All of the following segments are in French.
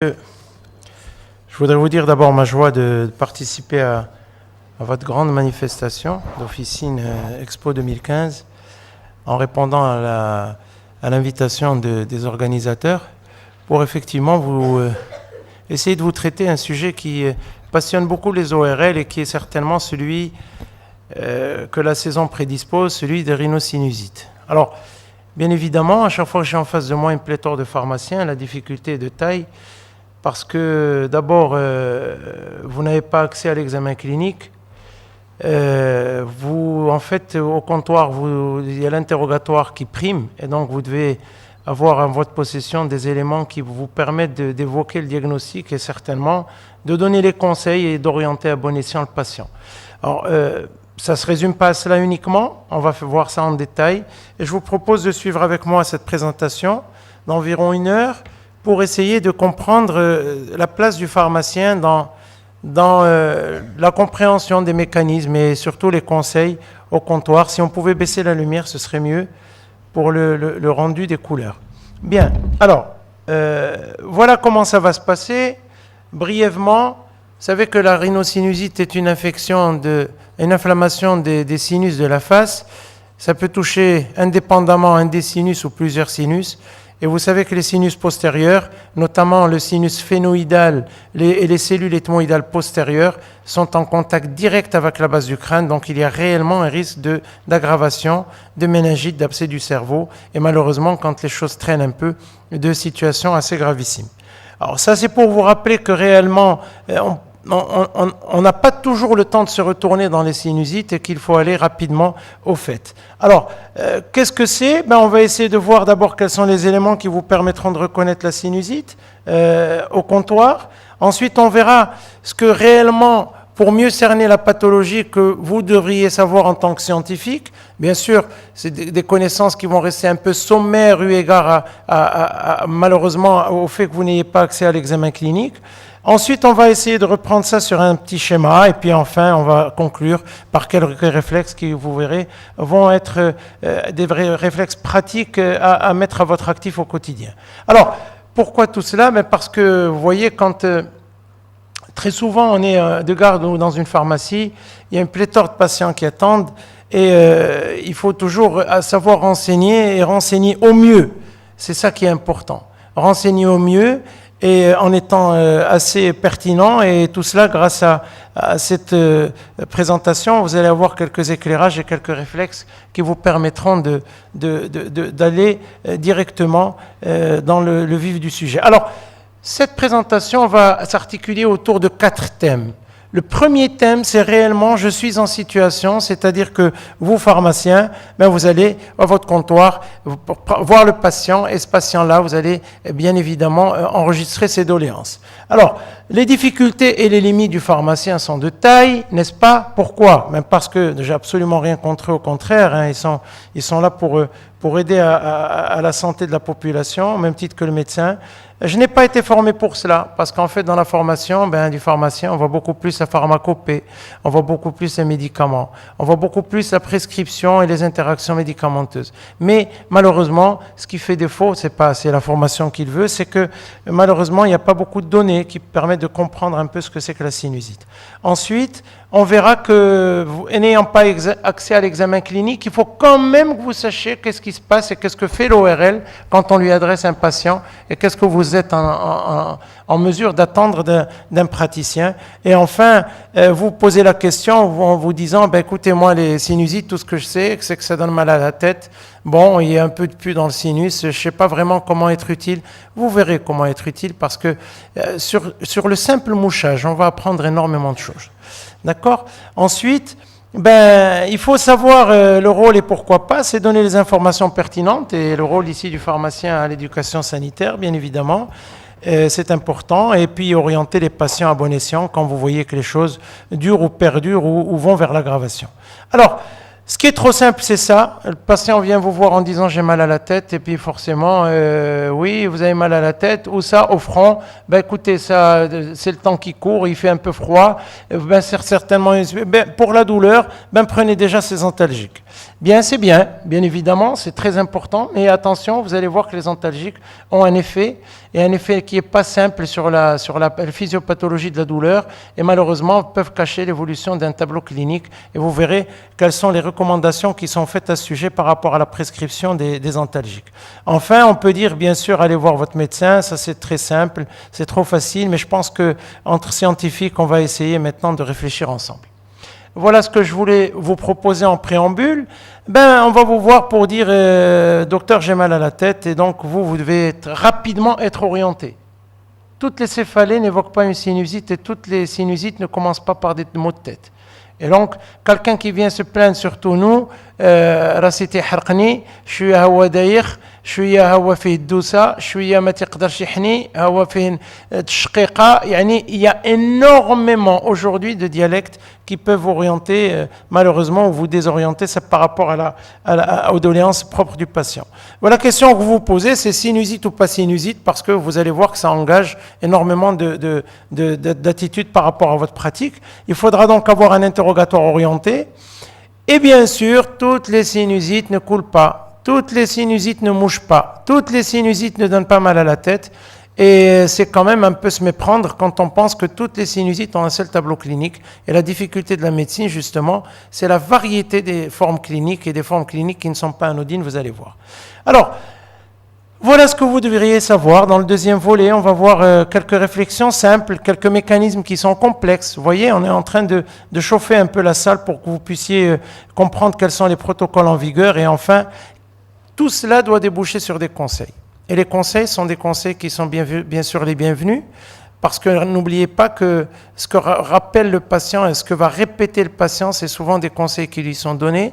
Je voudrais vous dire d'abord ma joie de participer à votre grande manifestation d'Officine Expo 2015 en répondant à l'invitation des organisateurs pour effectivement essayer de vous traiter un sujet qui passionne beaucoup les ORL et qui est certainement celui que la saison prédispose, celui des rhinosinusites. Alors, bien évidemment, à chaque fois que j'ai en face de moi une pléthore de pharmaciens, la difficulté est de taille. Parce que d'abord, vous n'avez pas accès à l'examen clinique. En fait, au comptoir, il y a l'interrogatoire qui prime, et donc vous devez avoir en votre possession des éléments qui vous permettent d'évoquer le diagnostic et certainement de donner les conseils et d'orienter à bon escient le patient. Alors, ça ne se résume pas à cela uniquement, on va voir ça en détail, et je vous propose de suivre avec moi cette présentation d'environ 1 heure, pour essayer de comprendre la place du pharmacien dans la compréhension des mécanismes et surtout les conseils au comptoir. Si on pouvait baisser la lumière, ce serait mieux pour le rendu des couleurs. Bien, alors, voilà comment ça va se passer. Brièvement, vous savez que la rhinosinusite est une inflammation des sinus de la face. Ça peut toucher indépendamment un des sinus ou plusieurs sinus. Et vous savez que les sinus postérieurs, notamment le sinus phénoïdal et les cellules ethmoïdales postérieures, sont en contact direct avec la base du crâne, donc il y a réellement un risque d'aggravation, de méningite, d'abcès du cerveau, et malheureusement, quand les choses traînent un peu, de situations assez gravissimes. Alors ça, c'est pour vous rappeler que réellement, on n'a pas toujours le temps de se retourner dans les sinusites et qu'il faut aller rapidement au fait. Alors, qu'est-ce que c'est ? On va essayer de voir d'abord quels sont les éléments qui vous permettront de reconnaître la sinusite au comptoir. Ensuite, on verra ce que réellement, pour mieux cerner la pathologie, que vous devriez savoir en tant que scientifique. Bien sûr, c'est des connaissances qui vont rester un peu sommaires eu égard malheureusement au fait que vous n'ayez pas accès à l'examen clinique. Ensuite, on va essayer de reprendre ça sur un petit schéma et puis enfin, on va conclure par quelques réflexes qui, vous verrez, vont être des vrais réflexes pratiques à mettre à votre actif au quotidien. Alors, pourquoi tout cela ? Parce que, vous voyez, quand très souvent on est de garde ou dans une pharmacie, il y a une pléthore de patients qui attendent et il faut toujours savoir renseigner et renseigner au mieux. C'est ça qui est important. Renseigner au mieux et en étant assez pertinent, et tout cela grâce à cette présentation, vous allez avoir quelques éclairages et quelques réflexes qui vous permettront d'aller directement dans le vif du sujet. Alors, cette présentation va s'articuler autour de 4 thèmes. Le premier thème, c'est réellement « je suis en situation », c'est-à-dire que vous, pharmaciens, vous allez à votre comptoir voir le patient et ce patient-là, vous allez bien évidemment enregistrer ses doléances. Alors, les difficultés et les limites du pharmacien sont de taille, n'est-ce pas ? Pourquoi ? Parce que j'ai absolument rien contre eux, au contraire, ils sont là pour aider à la santé de la population, au même titre que le médecin. Je n'ai pas été formé pour cela, parce qu'en fait, dans la formation du pharmacien, on voit beaucoup plus la pharmacopée, on voit beaucoup plus les médicaments, on voit beaucoup plus la prescription et les interactions médicamenteuses. Mais malheureusement, ce qui fait défaut, c'est la formation qu'il veut, c'est que malheureusement, il n'y a pas beaucoup de données qui permettent de comprendre un peu ce que c'est que la sinusite. Ensuite, on verra que, n'ayant pas accès à l'examen clinique, il faut quand même que vous sachiez qu'est-ce qui se passe et qu'est-ce que fait l'ORL quand on lui adresse un patient et qu'est-ce que vous êtes en mesure d'attendre d'un praticien. Et enfin, vous posez la question en vous disant, écoutez, moi, les sinusites, tout ce que je sais, c'est que ça donne mal à la tête. Bon, il y a un peu de pus dans le sinus, je ne sais pas vraiment comment être utile. Vous verrez comment être utile parce que sur le simple mouchage, on va apprendre énormément de choses. D'accord ? Ensuite, il faut savoir le rôle et pourquoi pas, c'est donner les informations pertinentes et le rôle ici du pharmacien à l'éducation sanitaire, bien évidemment, c'est important, et puis orienter les patients à bon escient quand vous voyez que les choses durent ou perdurent ou vont vers l'aggravation. Alors, ce qui est trop simple, c'est ça. Le patient vient vous voir en disant « j'ai mal à la tête » et puis forcément, oui, vous avez mal à la tête. Ou ça, au front, écoutez, ça, c'est le temps qui court, il fait un peu froid. C'est certainement, pour la douleur, prenez déjà ces antalgiques. Bien, c'est bien, bien évidemment, c'est très important, mais attention, vous allez voir que les antalgiques ont un effet, et un effet qui n'est pas simple sur la physiopathologie de la douleur, et malheureusement peuvent cacher l'évolution d'un tableau clinique, et vous verrez quelles sont les recommandations qui sont faites à ce sujet par rapport à la prescription des antalgiques. Enfin, on peut dire, bien sûr, allez voir votre médecin, ça c'est très simple, c'est trop facile, mais je pense qu'entre scientifiques, on va essayer maintenant de réfléchir ensemble. Voilà ce que je voulais vous proposer en préambule. On va vous voir pour dire docteur, j'ai mal à la tête, et donc vous devez rapidement être orienté. Toutes les céphalées n'évoquent pas une sinusite, et toutes les sinusites ne commencent pas par des maux de tête. Et donc, quelqu'un qui vient se plaindre, surtout nous, راسي حرقني شويه هو دايخ شويه هو فيه الدوسه شويه ما تقدرش يحني هو فيه التشقيقه يعني il y a énormément aujourd'hui de dialectes qui peuvent vous orienter malheureusement ou vous désorienter ça par rapport aux doléances propres du patient. Voilà la question que vous vous posez, c'est sinusite ou pas sinusite, parce que vous allez voir que ça engage énormément d'attitudes par rapport à votre pratique. Il faudra donc avoir un interrogatoire orienté. Et bien sûr, toutes les sinusites ne coulent pas, toutes les sinusites ne mouchent pas, toutes les sinusites ne donnent pas mal à la tête. Et c'est quand même un peu se méprendre quand on pense que toutes les sinusites ont un seul tableau clinique. Et la difficulté de la médecine, justement, c'est la variété des formes cliniques et des formes cliniques qui ne sont pas anodines, vous allez voir. Alors, voilà ce que vous devriez savoir. Dans le deuxième volet, on va voir quelques réflexions simples, quelques mécanismes qui sont complexes. Vous voyez, on est en train de chauffer un peu la salle pour que vous puissiez comprendre quels sont les protocoles en vigueur. Et enfin, tout cela doit déboucher sur des conseils. Et les conseils sont des conseils qui sont bien sûr les bienvenus, parce que n'oubliez pas que ce que rappelle le patient et ce que va répéter le patient, c'est souvent des conseils qui lui sont donnés.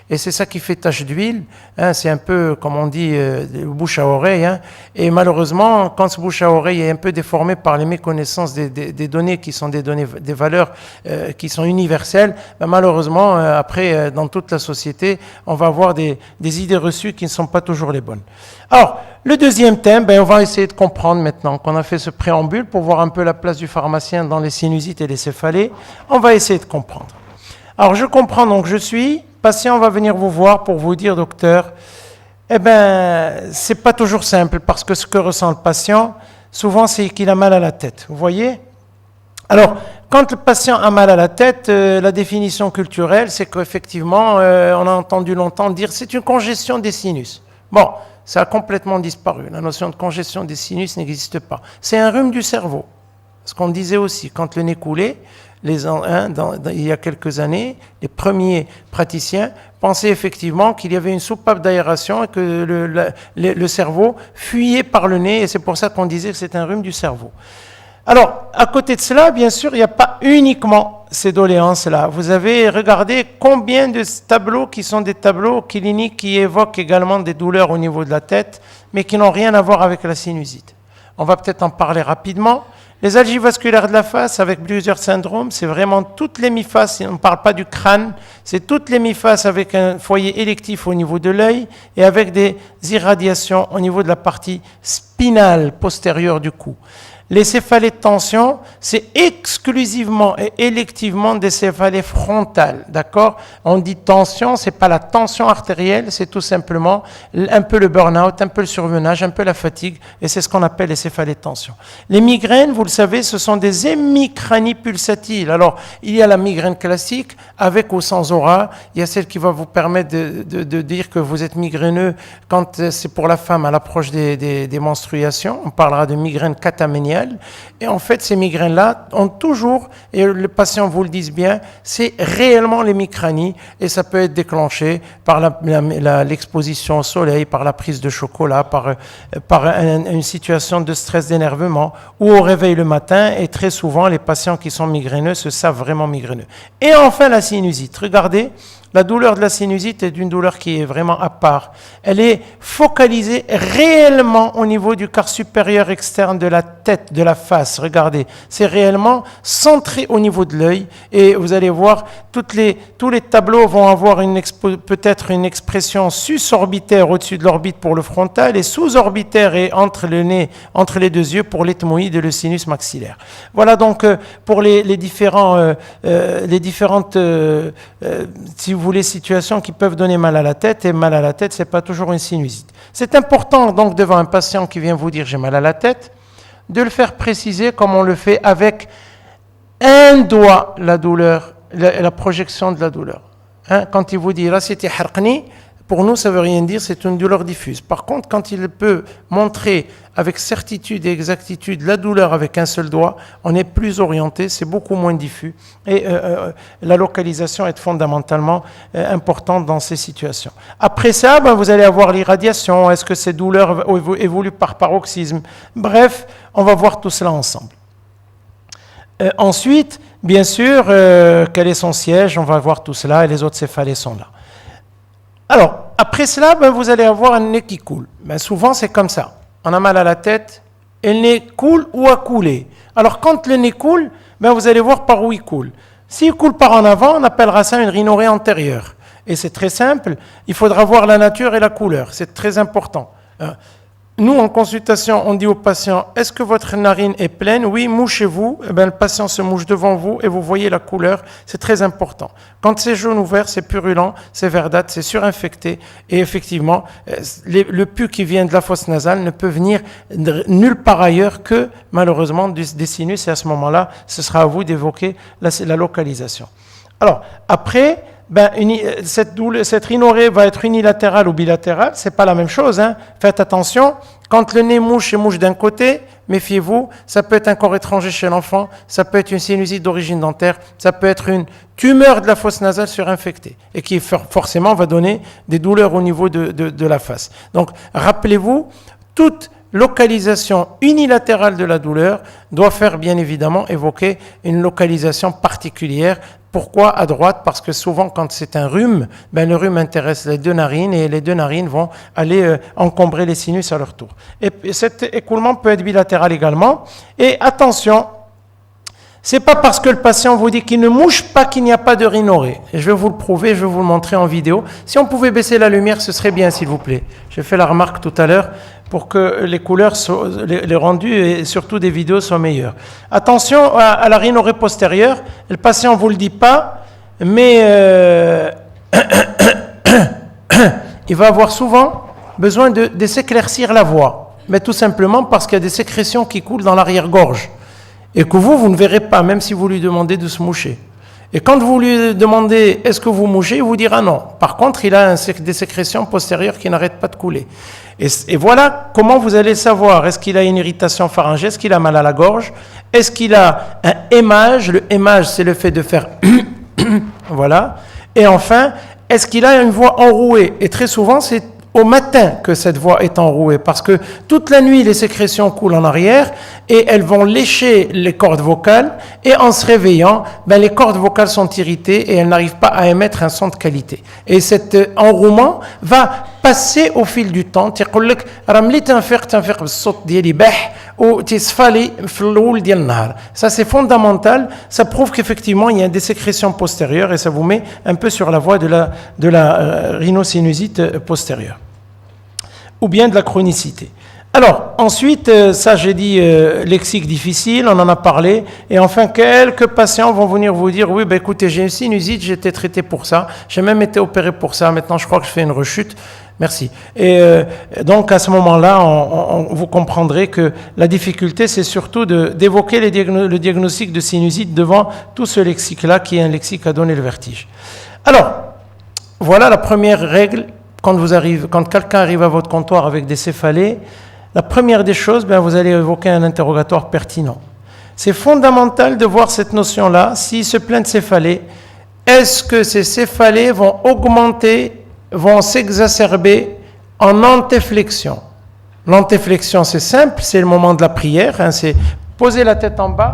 Et c'est ça qui fait tache d'huile, hein, c'est un peu, comme on dit, bouche à oreille. Hein, et malheureusement, quand ce bouche à oreille est un peu déformé par les méconnaissances des données qui sont des données, des valeurs qui sont universelles, malheureusement, après, dans toute la société, on va avoir des idées reçues qui ne sont pas toujours les bonnes. Alors, le deuxième thème, on va essayer de comprendre maintenant qu'on a fait ce préambule pour voir un peu la place du pharmacien dans les sinusites et les céphalées. On va essayer de comprendre. Alors, je comprends, donc je suis... patient va venir vous voir pour vous dire, docteur, c'est pas toujours simple, parce que ce que ressent le patient, souvent, c'est qu'il a mal à la tête. Vous voyez? Alors, quand le patient a mal à la tête, la définition culturelle, c'est qu'effectivement, on a entendu longtemps dire c'est une congestion des sinus. Bon, ça a complètement disparu. La notion de congestion des sinus n'existe pas. C'est un rhume du cerveau. Ce qu'on disait aussi, quand le nez coulait, il y a quelques années, les premiers praticiens pensaient effectivement qu'il y avait une soupape d'aération et que le cerveau fuyait par le nez, et c'est pour ça qu'on disait que c'est un rhume du cerveau. Alors, à côté de cela, bien sûr, il n'y a pas uniquement ces doléances-là. Vous avez regardé combien de tableaux qui sont des tableaux cliniques qui évoquent également des douleurs au niveau de la tête, mais qui n'ont rien à voir avec la sinusite. On va peut-être en parler rapidement. Les algies vasculaires de la face avec plusieurs syndromes, c'est vraiment toutes l'hémiface, on ne parle pas du crâne, c'est toutes l'hémiface avec un foyer électif au niveau de l'œil et avec des irradiations au niveau de la partie spinale postérieure du cou. Les céphalées de tension, c'est exclusivement et électivement des céphalées frontales, d'accord? On dit tension, c'est pas la tension artérielle, c'est tout simplement un peu le burn-out, un peu le surmenage, un peu la fatigue, et c'est ce qu'on appelle les céphalées de tension. Les migraines, vous le savez, ce sont des hémicranies pulsatiles. Alors, il y a la migraine classique, avec ou sans aura. Il y a celle qui va vous permettre de dire que vous êtes migraineux quand c'est pour la femme à l'approche des menstruations. On parlera de migraine cataméniale. Et en fait, ces migraines-là ont toujours, et les patients vous le disent bien, c'est réellement l'hémicranie, et ça peut être déclenché par l'exposition au soleil, par la prise de chocolat, par une situation de stress, d'énervement, ou au réveil le matin, et très souvent, les patients qui sont migraineux se savent vraiment migraineux. Et enfin, la sinusite. Regardez, la douleur de la sinusite est une douleur qui est vraiment à part. Elle est focalisée réellement au niveau du quart supérieur externe de la tête, de la face. Regardez, c'est réellement centré au niveau de l'œil. Et vous allez voir, tous les tableaux vont avoir peut-être une expression sus-orbitaire au-dessus de l'orbite pour le frontal et sous-orbitaire et entre le nez, entre les deux yeux pour l'ethmoïde et le sinus maxillaire. Voilà donc pour les différentes, si vous ou les situations qui peuvent donner mal à la tête, et mal à la tête, ce n'est pas toujours une sinusite. C'est important donc devant un patient qui vient vous dire j'ai mal à la tête, de le faire préciser comme on le fait avec un doigt la douleur, la projection de la douleur. Hein, quand il vous dit rasiti harqni, pour nous ça ne veut rien dire, c'est une douleur diffuse. Par contre, quand il peut montrer avec certitude et exactitude la douleur avec un seul doigt, on est plus orienté, c'est beaucoup moins diffus. Et la localisation est fondamentalement importante dans ces situations. Après ça, vous allez avoir l'irradiation. Est-ce que ces douleurs évoluent par paroxysme? Bref, on va voir tout cela ensemble. Ensuite, bien sûr, quel est son siège? On va voir tout cela et les autres céphalées sont là. Alors, après cela, vous allez avoir un nez qui coule. Souvent, c'est comme ça. On a mal à la tête et le nez coule ou a coulé. Alors, quand le nez coule, vous allez voir par où il coule. S'il coule par en avant, on appellera ça une rhinorrhée antérieure. Et c'est très simple, il faudra voir la nature et la couleur. C'est très important. Nous, en consultation, on dit au patient, est-ce que votre narine est pleine? Oui, mouchez-vous. Le patient se mouche devant vous et vous voyez la couleur. C'est très important. Quand c'est jaune ou vert, c'est purulent, c'est verdâtre, c'est surinfecté. Et effectivement, le pus qui vient de la fosse nasale ne peut venir nulle part ailleurs que, malheureusement, des sinus. Et à ce moment-là, ce sera à vous d'évoquer la localisation. Alors, après... cette rhinorrhée va être unilatérale ou bilatérale, c'est pas la même chose. Faites attention, quand le nez mouche et mouche d'un côté, méfiez-vous, ça peut être un corps étranger chez l'enfant, ça peut être une sinusite d'origine dentaire, ça peut être une tumeur de la fosse nasale surinfectée et qui forcément va donner des douleurs au niveau de la face. Donc, rappelez-vous, toute localisation unilatérale de la douleur doit faire bien évidemment évoquer une localisation particulière. Pourquoi à droite? Parce que souvent quand c'est un rhume, le rhume intéresse les deux narines et les deux narines vont aller encombrer les sinus à leur tour. Et cet écoulement peut être bilatéral également. Et attention, c'est pas parce que le patient vous dit qu'il ne mouche pas qu'il n'y a pas de rhinorrhée. Et je vais vous le prouver, je vais vous le montrer en vidéo. Si on pouvait baisser la lumière, ce serait bien, s'il vous plaît. J'ai fait la remarque tout à l'heure pour que les couleurs, les rendus et surtout des vidéos soient meilleurs. Attention à la rhinorrhée postérieure. Le patient ne vous le dit pas, mais il va avoir souvent besoin de s'éclaircir la voix. Mais tout simplement parce qu'il y a des sécrétions qui coulent dans l'arrière-gorge. Et que vous ne verrez pas, même si vous lui demandez de se moucher. Et quand vous lui demandez « est-ce que vous mouchez ?», il vous dira non. Par contre, il a des sécrétions postérieures qui n'arrêtent pas de couler. Et voilà comment vous allez savoir. Est-ce qu'il a une irritation pharyngée? Est-ce qu'il a mal à la gorge? Est-ce qu'il a un émage? Le émage, c'est le fait de faire « voilà ». Et enfin, est-ce qu'il a une voix enrouée? Et très souvent, c'est au matin que cette voix est enrouée, parce que toute la nuit, les sécrétions coulent en arrière et elles vont lécher les cordes vocales et en se réveillant, les cordes vocales sont irritées et elles n'arrivent pas à émettre un son de qualité. Et cet enrouement va passer au fil du temps. Ça c'est fondamental, ça prouve qu'effectivement il y a des sécrétions postérieures et ça vous met un peu sur la voie de la rhinosinusite postérieure ou bien de la chronicité. Alors ensuite, ça j'ai dit lexique difficile, on en a parlé, et enfin quelques patients vont venir vous dire oui écoutez, j'ai une sinusite, j'ai été traité pour ça, j'ai même été opéré pour ça, maintenant je crois que je fais une rechute. Merci. Et donc à ce moment-là, vous comprendrez que la difficulté, c'est surtout d'évoquer le diagnostic de sinusite devant tout ce lexique-là, qui est un lexique à donner le vertige. Alors, voilà la première règle. Quand quelqu'un arrive à votre comptoir avec des céphalées, la première des choses, vous allez évoquer un interrogatoire pertinent. C'est fondamental de voir cette notion-là. S'il se plaint de céphalées, est-ce que ces céphalées vont augmenter, vont s'exacerber en antéflexion? L'antéflexion, c'est simple, c'est le moment de la prière, c'est poser la tête en bas.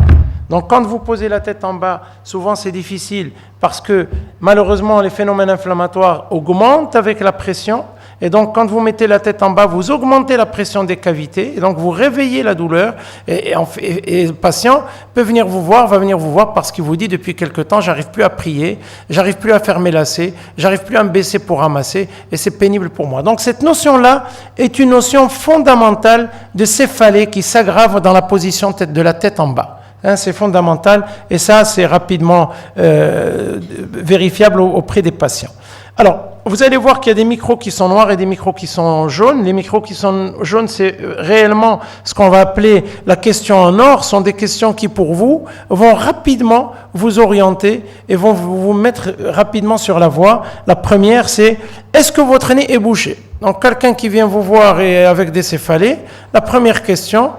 Donc quand vous posez la tête en bas, souvent c'est difficile parce que malheureusement les phénomènes inflammatoires augmentent avec la pression. Et donc quand vous mettez la tête en bas, vous augmentez la pression des cavités et donc vous réveillez la douleur et le patient va venir vous voir parce qu'il vous dit depuis quelque temps, j'arrive plus à prier, j'arrive plus à faire mes lacets, j'arrive plus à me baisser pour ramasser et c'est pénible pour moi. Donc cette notion-là est une notion fondamentale de céphalée qui s'aggrave dans la position de la tête en bas. C'est fondamental et ça c'est rapidement vérifiable auprès des patients. Alors, vous allez voir qu'il y a des micros qui sont noirs et des micros qui sont jaunes. Les micros qui sont jaunes, c'est réellement ce qu'on va appeler la question en or. Ce sont des questions qui, pour vous, vont rapidement vous orienter et vont vous mettre rapidement sur la voie. La première, c'est est-ce que votre nez est bouché? Donc, quelqu'un qui vient vous voir et avec des céphalées, la première question,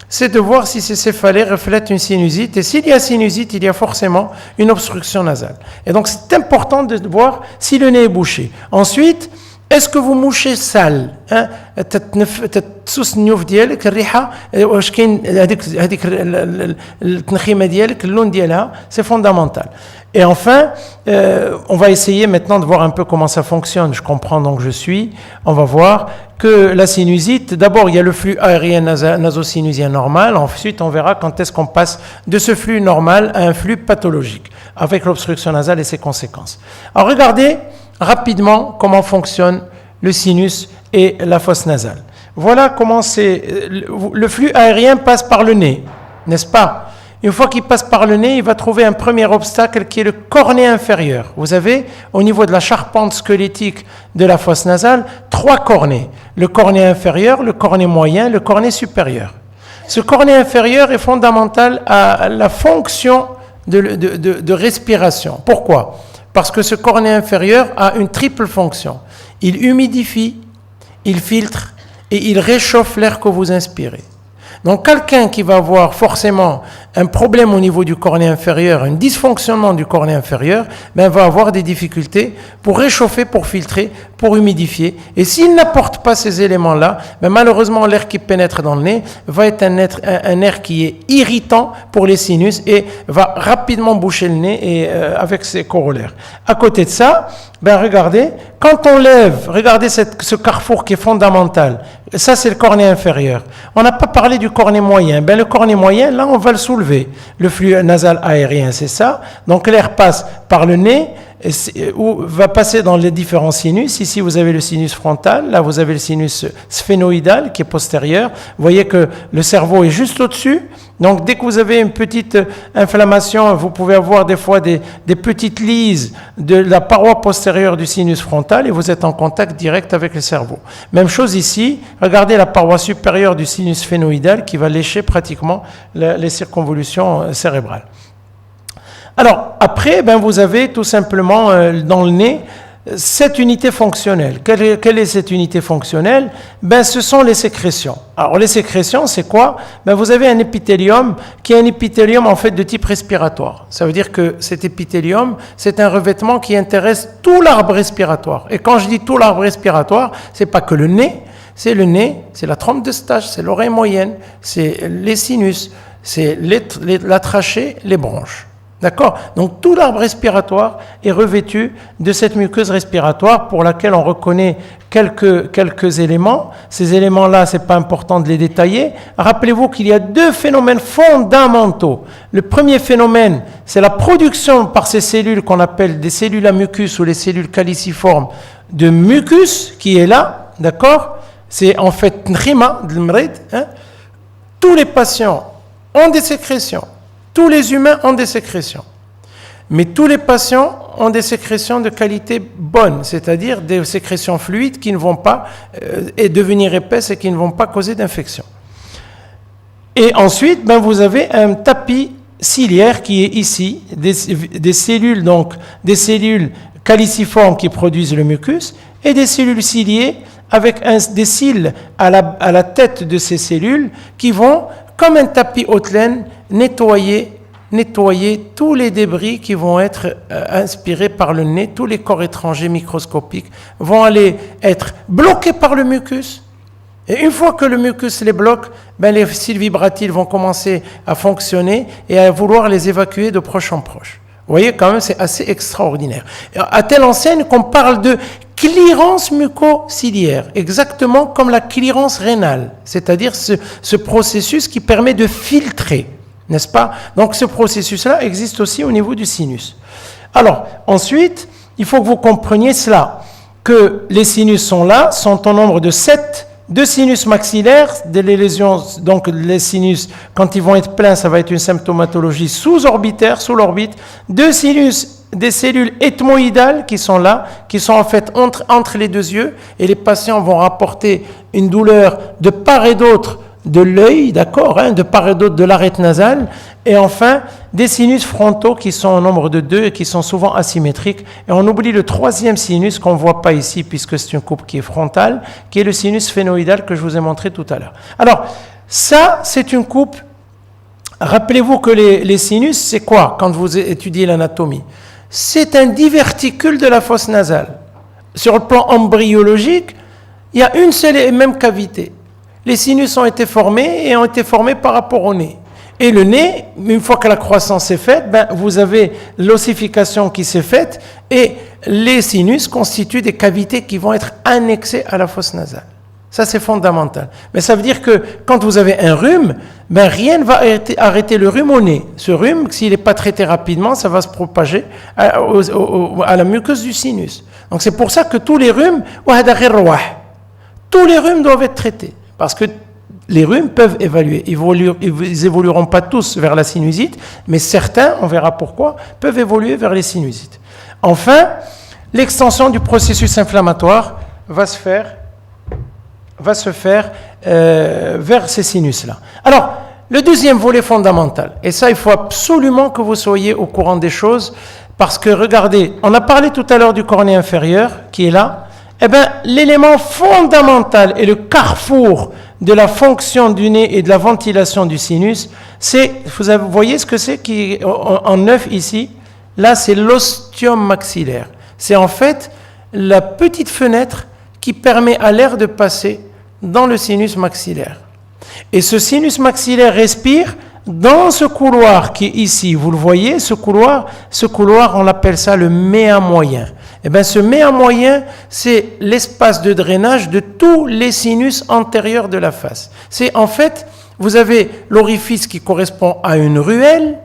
c'est de voir si ces céphalées reflètent une sinusite. Et s'il y a sinusite, il y a forcément une obstruction nasale. Et donc, c'est important de voir si le nez est bouché. Ensuite, est-ce que vous mouchez sale? تتسوس النيوف ديالك الريحه واش كاين هذيك التنخيمه ديالك اللون ديالها c'est fondamental. Et enfin, on va essayer maintenant de voir un peu comment ça fonctionne. Je comprends donc je suis. On va voir que la sinusite, d'abord il y a le flux aérien nasosinusien normal. Ensuite, on verra quand est-ce qu'on passe de ce flux normal à un flux pathologique avec l'obstruction nasale et ses conséquences. Alors regardez rapidement comment fonctionne le sinus et la fosse nasale. Voilà comment le flux aérien passe par le nez, n'est-ce pas? Une fois qu'il passe par le nez, il va trouver un premier obstacle qui est le cornet inférieur. Vous avez, au niveau de la charpente squelettique de la fosse nasale, 3 cornets. Le cornet inférieur, le cornet moyen, le cornet supérieur. Ce cornet inférieur est fondamental à la fonction de respiration. Pourquoi? Parce que ce cornet inférieur a une triple fonction. Il humidifie, il filtre et il réchauffe l'air que vous inspirez. Donc quelqu'un qui va avoir forcément un problème au niveau du cornet inférieur, un dysfonctionnement du cornet inférieur, va avoir des difficultés pour réchauffer, pour filtrer, pour humidifier. Et s'il n'apporte pas ces éléments-là, malheureusement l'air qui pénètre dans le nez va être un air qui est irritant pour les sinus et va rapidement boucher le nez et, avec ses corollaires. À côté de ça, regardez, quand on lève, regardez ce carrefour qui est fondamental. Ça, c'est le cornet inférieur. On n'a pas parlé du cornet moyen. Le cornet moyen, là, on va le soulever. Le flux nasal aérien, c'est ça. Donc, l'air passe par le nez, ou va passer dans les différents sinus. Ici, vous avez le sinus frontal. Là, vous avez le sinus sphénoïdal qui est postérieur. Vous voyez que le cerveau est juste au-dessus. Donc, dès que vous avez une petite inflammation, vous pouvez avoir des fois des petites lises de la paroi postérieure du sinus frontal et vous êtes en contact direct avec le cerveau. Même chose ici. Regardez la paroi supérieure du sinus sphénoïdal qui va lécher pratiquement les circonvolutions cérébrales. Alors, après, vous avez tout simplement dans le nez cette unité fonctionnelle. Quelle est cette unité fonctionnelle? Ce sont les sécrétions. Alors, les sécrétions, c'est quoi? Vous avez un épithélium qui est un épithélium en fait de type respiratoire. Ça veut dire que cet épithélium, c'est un revêtement qui intéresse tout l'arbre respiratoire. Et quand je dis tout l'arbre respiratoire, c'est pas que le nez, c'est la trompe de Stache, c'est l'oreille moyenne, c'est les sinus, c'est la trachée, les bronches. D'accord? Donc tout l'arbre respiratoire est revêtu de cette muqueuse respiratoire pour laquelle on reconnaît quelques éléments. Ces éléments-là, c'est pas important de les détailler. Rappelez-vous qu'il y a 2 phénomènes fondamentaux. Le premier phénomène, c'est la production par ces cellules qu'on appelle des cellules à mucus ou les cellules caliciformes de mucus qui est là. D'accord? C'est en fait nkhima de l'mrid. Tous les patients ont des sécrétions. Tous les humains ont des sécrétions. Mais tous les patients ont des sécrétions de qualité bonne, c'est-à-dire des sécrétions fluides qui ne vont pas devenir épaisses et qui ne vont pas causer d'infection. Et ensuite, vous avez un tapis ciliaire qui est ici, des cellules, donc des cellules caliciformes qui produisent le mucus et des cellules ciliées avec des cils à la tête de ces cellules qui vont, comme un tapis haute laine, nettoyer tous les débris qui vont être inspirés par le nez, tous les corps étrangers microscopiques vont aller être bloqués par le mucus. Et une fois que le mucus les bloque, les cils vibratiles vont commencer à fonctionner et à vouloir les évacuer de proche en proche. Vous voyez, quand même, c'est assez extraordinaire. À telle enseigne qu'on parle de clearance mucociliaire, exactement comme la clearance rénale, c'est-à-dire ce processus qui permet de filtrer. N'est-ce pas? Donc ce processus-là existe aussi au niveau du sinus. Alors, ensuite, il faut que vous compreniez cela, que les sinus sont au nombre de 7, 2 sinus maxillaires, les lésions, donc les sinus, quand ils vont être pleins, ça va être une symptomatologie sous-orbitaire, sous l'orbite, 2 sinus des cellules ethmoïdales qui sont là, qui sont en fait entre les deux yeux, et les patients vont rapporter une douleur de part et d'autre de l'œil, d'accord, de part et d'autre de l'arête nasale, et enfin des sinus frontaux qui sont au nombre de 2 et qui sont souvent asymétriques. Et on oublie le troisième sinus qu'on ne voit pas ici puisque c'est une coupe qui est frontale, qui est le sinus phénoïdal que je vous ai montré tout à l'heure. Alors, ça, c'est une coupe. Rappelez-vous que les sinus, c'est quoi quand vous étudiez l'anatomie? C'est un diverticule de la fosse nasale. Sur le plan embryologique, il y a une seule et même cavité. Les sinus ont été formés par rapport au nez. Et le nez, une fois que la croissance est faite, vous avez l'ossification qui s'est faite et les sinus constituent des cavités qui vont être annexées à la fosse nasale. Ça, c'est fondamental. Mais ça veut dire que quand vous avez un rhume, rien ne va arrêter le rhume au nez. Ce rhume, s'il n'est pas traité rapidement, ça va se propager à la muqueuse du sinus. Donc c'est pour ça que tous les rhumes doivent être traités. Parce que les rhumes peuvent évoluer. Ils évolueront pas tous vers la sinusite, mais certains, on verra pourquoi, peuvent évoluer vers les sinusites. Enfin, l'extension du processus inflammatoire va se faire vers ces sinus-là. Alors, le deuxième volet fondamental, et ça, il faut absolument que vous soyez au courant des choses, parce que, regardez, on a parlé tout à l'heure du cornée inférieur, qui est là. L'élément fondamental et le carrefour de la fonction du nez et de la ventilation du sinus, vous voyez ce que c'est qui est en neuf ici? Là, c'est l'ostium maxillaire. C'est en fait la petite fenêtre qui permet à l'air de passer dans le sinus maxillaire. Et ce sinus maxillaire respire dans ce couloir qui est ici. Vous le voyez, ce couloir, on appelle ça le méa moyen. Ce méa moyen, c'est l'espace de drainage de tous les sinus antérieurs de la face. C'est en fait, vous avez l'orifice qui correspond à une ruelle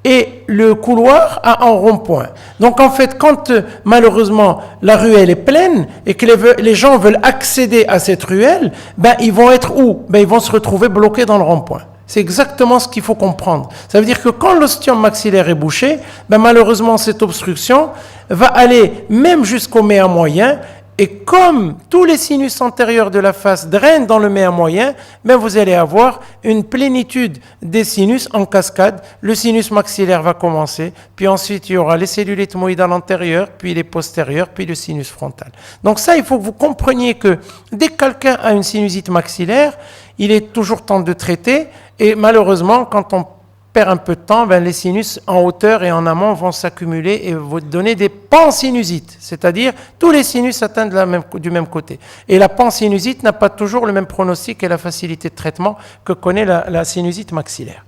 et le couloir à un rond-point. Donc en fait, quand malheureusement la ruelle est pleine et que les gens veulent accéder à cette ruelle, ils vont être où? Ils vont se retrouver bloqués dans le rond-point. C'est exactement ce qu'il faut comprendre. Ça veut dire que quand l'ostium maxillaire est bouché, malheureusement cette obstruction va aller même jusqu'au méa moyen, et comme tous les sinus antérieurs de la face drainent dans le méa moyen, vous allez avoir une plénitude des sinus en cascade. Le sinus maxillaire va commencer, puis ensuite il y aura les cellules ethmoïdales antérieures, puis les postérieures, puis le sinus frontal. Donc ça, il faut que vous compreniez que dès que quelqu'un a une sinusite maxillaire, il est toujours temps de traiter, et malheureusement, quand on perd un peu de temps, les sinus en hauteur et en amont vont s'accumuler et vous donner des pansinusites, c'est-à-dire tous les sinus atteignent du même côté. Et la pansinusite n'a pas toujours le même pronostic et la facilité de traitement que connaît la sinusite maxillaire.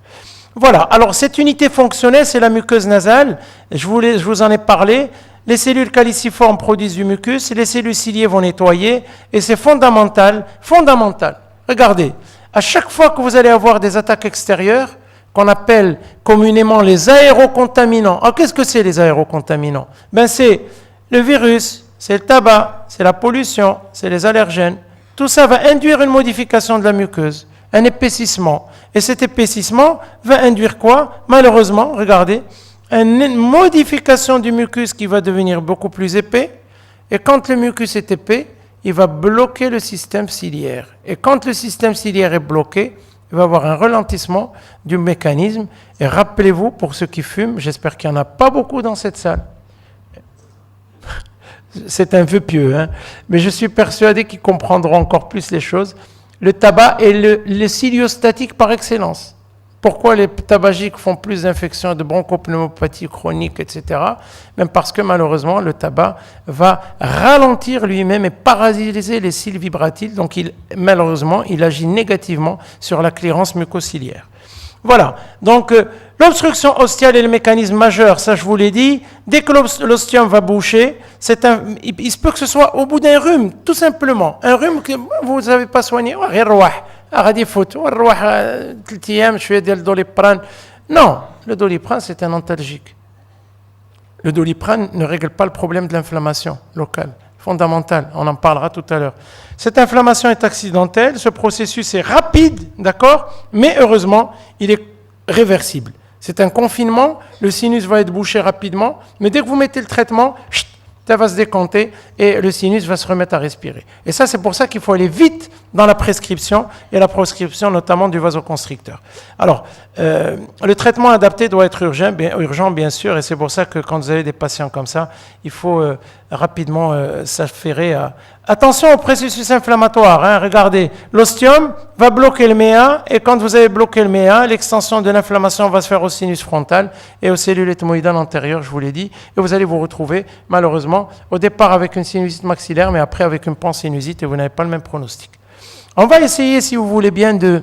Voilà, alors cette unité fonctionnelle, c'est la muqueuse nasale, je vous en ai parlé. Les cellules caliciformes produisent du mucus, les cellules ciliées vont nettoyer, et c'est fondamental. Regardez, à chaque fois que vous allez avoir des attaques extérieures, qu'on appelle communément les aérocontaminants. Alors, qu'est-ce que c'est les aérocontaminants? C'est le virus, c'est le tabac, c'est la pollution, c'est les allergènes. Tout ça va induire une modification de la muqueuse, un épaississement. Et cet épaississement va induire quoi? Malheureusement, regardez, une modification du mucus qui va devenir beaucoup plus épais. Et quand le mucus est épais, il va bloquer le système ciliaire. Et quand le système ciliaire est bloqué, il va y avoir un ralentissement du mécanisme. Et rappelez-vous, pour ceux qui fument, j'espère qu'il n'y en a pas beaucoup dans cette salle. C'est un vœu pieux, mais je suis persuadé qu'ils comprendront encore plus les choses. Le tabac est le ciliostatique par excellence. Pourquoi les tabagiques font plus d'infections, de bronchopneumopathie chronique, etc. Même parce que malheureusement, le tabac va ralentir lui-même et paralyser les cils vibratiles. Donc malheureusement, il agit négativement sur la clairance mucociliaire. Voilà. Donc l'obstruction ostiale est le mécanisme majeur, ça je vous l'ai dit. Dès que l'ostium va boucher, il se peut que ce soit au bout d'un rhume, tout simplement. Un rhume que vous n'avez pas soigné. Non, le doliprane c'est un antalgique. Le doliprane ne règle pas le problème de l'inflammation locale, fondamentale, on en parlera tout à l'heure. Cette inflammation est accidentelle, ce processus est rapide, d'accord, mais heureusement, il est réversible. C'est un confinement, le sinus va être bouché rapidement, mais dès que vous mettez le traitement, ça va se décanter et le sinus va se remettre à respirer. Et ça, c'est pour ça qu'il faut aller vite dans la prescription, et la prescription notamment du vasoconstricteur. Alors, le traitement adapté doit être urgent, bien sûr, et c'est pour ça que quand vous avez des patients comme ça, il faut rapidement s'affairer à... Attention au processus inflammatoire, hein. Regardez, l'ostium va bloquer le méa, et quand vous avez bloqué le méa, l'extension de l'inflammation va se faire au sinus frontal et aux cellules ethmoïdales antérieures, je vous l'ai dit, et vous allez vous retrouver, malheureusement, au départ avec une sinusite maxillaire, mais après avec une pansinusite, et vous n'avez pas le même pronostic. On va essayer, si vous voulez bien, de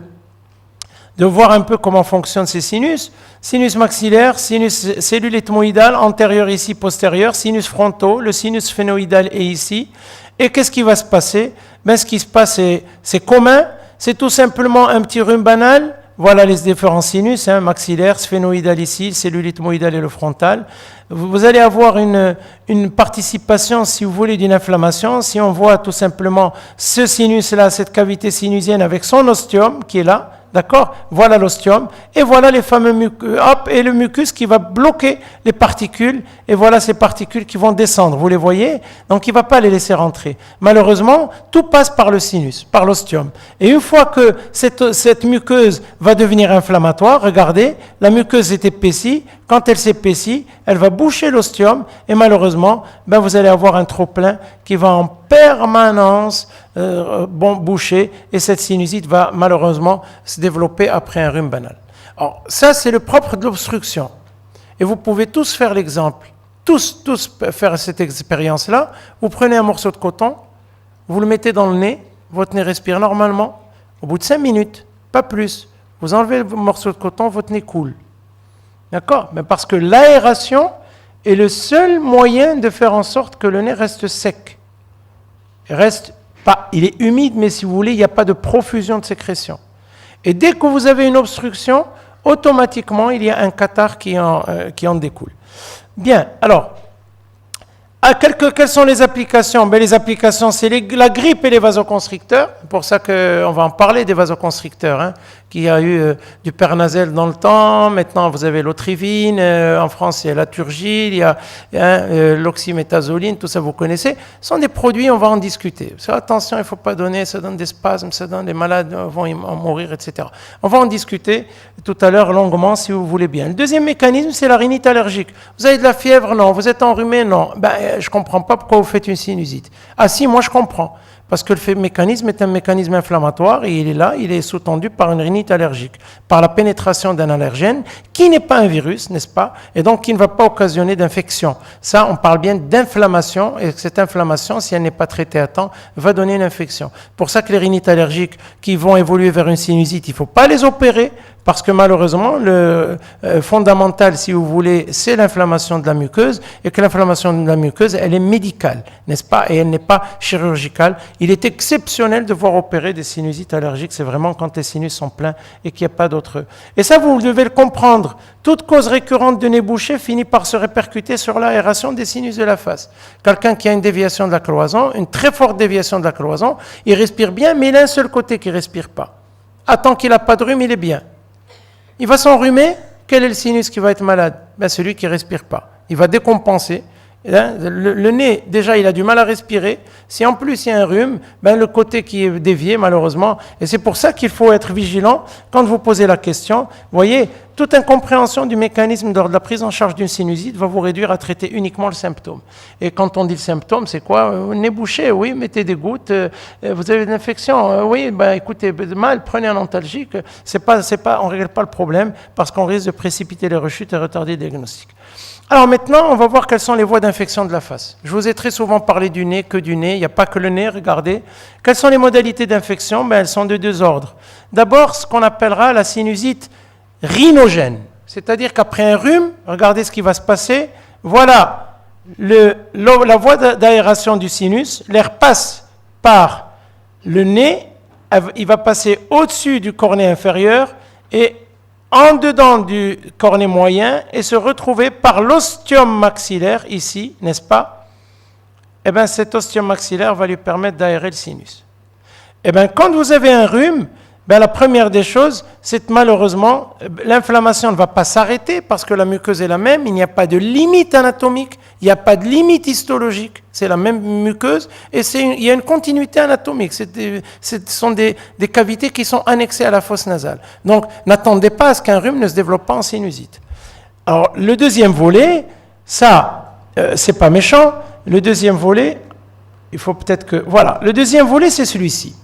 voir un peu comment fonctionnent ces sinus. Sinus maxillaire, sinus cellule ethmoïdale antérieure ici, postérieure, sinus frontaux, le sinus phénoïdal est ici. Et qu'est-ce qui va se passer? Ce qui se passe, c'est commun, c'est tout simplement un petit rhume banal. Voilà les différents sinus, hein, maxillaire, sphénoïdal ici, cellule ethmoïdale et le frontal. Vous allez avoir une participation, si vous voulez, d'une inflammation. Si on voit tout simplement ce sinus-là, cette cavité sinusienne avec son ostium qui est là, d'accord? Voilà l'ostium, et voilà les fameux mucus, et le mucus qui va bloquer les particules, et voilà ces particules qui vont descendre, vous les voyez? Donc il ne va pas les laisser rentrer. Malheureusement, tout passe par le sinus, par l'ostium. Et une fois que cette muqueuse va devenir inflammatoire, regardez, la muqueuse est épaissie, quand elle s'épaissit, elle va boucher l'ostium, et malheureusement, vous allez avoir un trop-plein qui va en permanence boucher, et cette sinusite va malheureusement se développer après un rhume banal. Alors ça, c'est le propre de l'obstruction. Et vous pouvez tous faire l'exemple, tous faire cette expérience-là. Vous prenez un morceau de coton, vous le mettez dans le nez, votre nez respire normalement. Au bout de 5 minutes, pas plus, vous enlevez le morceau de coton, votre nez coule. D'accord? Mais parce que l'aération est le seul moyen de faire en sorte que le nez reste sec. Il est humide, mais si vous voulez, il n'y a pas de profusion de sécrétion. Et dès que vous avez une obstruction, automatiquement, il y a un catarrhe qui en découle. Bien, alors, quelles sont les applications? Les applications, c'est la grippe et les vasoconstricteurs. C'est pour ça qu'on va en parler des vasoconstricteurs, hein, qui a eu du Pernazèle dans le temps. Maintenant, vous avez l'Otrivine. En France, il y a la Turgil, il y a l'oxymétazoline, tout ça, vous connaissez. Ce sont des produits, on va en discuter. Attention, il ne faut pas donner, ça donne des spasmes, les malades vont en mourir, etc. On va en discuter tout à l'heure longuement, si vous voulez bien. Le deuxième mécanisme, c'est la rhinite allergique. Vous avez de la fièvre? Non. Vous êtes enrhumé? Non. Je ne comprends pas pourquoi vous faites une sinusite. Ah si, moi je comprends. Parce que le mécanisme est un mécanisme inflammatoire et il est là, il est sous-tendu par une rhinite allergique, par la pénétration d'un allergène qui n'est pas un virus, n'est-ce pas? Et donc qui ne va pas occasionner d'infection. Ça, on parle bien d'inflammation, et cette inflammation, si elle n'est pas traitée à temps, va donner une infection. Pour ça que les rhinites allergiques qui vont évoluer vers une sinusite, il ne faut pas les opérer, parce que malheureusement, le fondamental, si vous voulez, c'est l'inflammation de la muqueuse, et que l'inflammation de la muqueuse, elle est médicale, n'est-ce pas? Et elle n'est pas chirurgicale. Il est exceptionnel de voir opérer des sinusites allergiques, c'est vraiment quand les sinus sont pleins et qu'il n'y a pas d'autre. Et ça, vous devez le comprendre. Toute cause récurrente de nez bouché finit par se répercuter sur l'aération des sinus de la face. Quelqu'un qui a une déviation de la cloison, une très forte déviation de la cloison, il respire bien, mais il a un seul côté qui ne respire pas. Tant qu'il n'a pas de rhume, il est bien. Il va s'enrhumer, quel est le sinus qui va être malade? Celui qui ne respire pas. Il va décompenser. Le nez, déjà, il a du mal à respirer. Si en plus il y a un rhume, le côté qui est dévié, malheureusement. Et c'est pour ça qu'il faut être vigilant quand vous posez la question. Vous voyez, toute incompréhension du mécanisme de la prise en charge d'une sinusite va vous réduire à traiter uniquement le symptôme. Et quand on dit le symptôme, c'est quoi? Nez bouché, oui, mettez des gouttes. Vous avez une infection, oui, écoutez, mal, prenez un antalgique. On ne règle pas le problème parce qu'on risque de précipiter les rechutes et retarder le diagnostic. Alors maintenant, on va voir quelles sont les voies d'infection de la face. Je vous ai très souvent parlé du nez, que du nez. Il n'y a pas que le nez, regardez. Quelles sont les modalités d'infection? Elles sont de deux ordres. D'abord, ce qu'on appellera la sinusite rhinogène. C'est-à-dire qu'après un rhume, regardez ce qui va se passer. Voilà la voie d'aération du sinus. L'air passe par le nez. Il va passer au-dessus du cornet inférieur et en dedans du cornet moyen et se retrouver par l'ostium maxillaire ici, n'est-ce pas? Cet ostium maxillaire va lui permettre d'aérer le sinus. Quand vous avez un rhume, Ben, la première des choses, c'est que malheureusement, l'inflammation ne va pas s'arrêter parce que la muqueuse est la même, il n'y a pas de limite anatomique, il n'y a pas de limite histologique, c'est la même muqueuse et il y a une continuité anatomique. Ce sont des cavités qui sont annexées à la fosse nasale. Donc, n'attendez pas à ce qu'un rhume ne se développe pas en sinusite. Alors, le deuxième volet, ça, c'est pas méchant. Le deuxième volet, il faut peut-être que... Voilà, le deuxième volet, c'est celui-ci.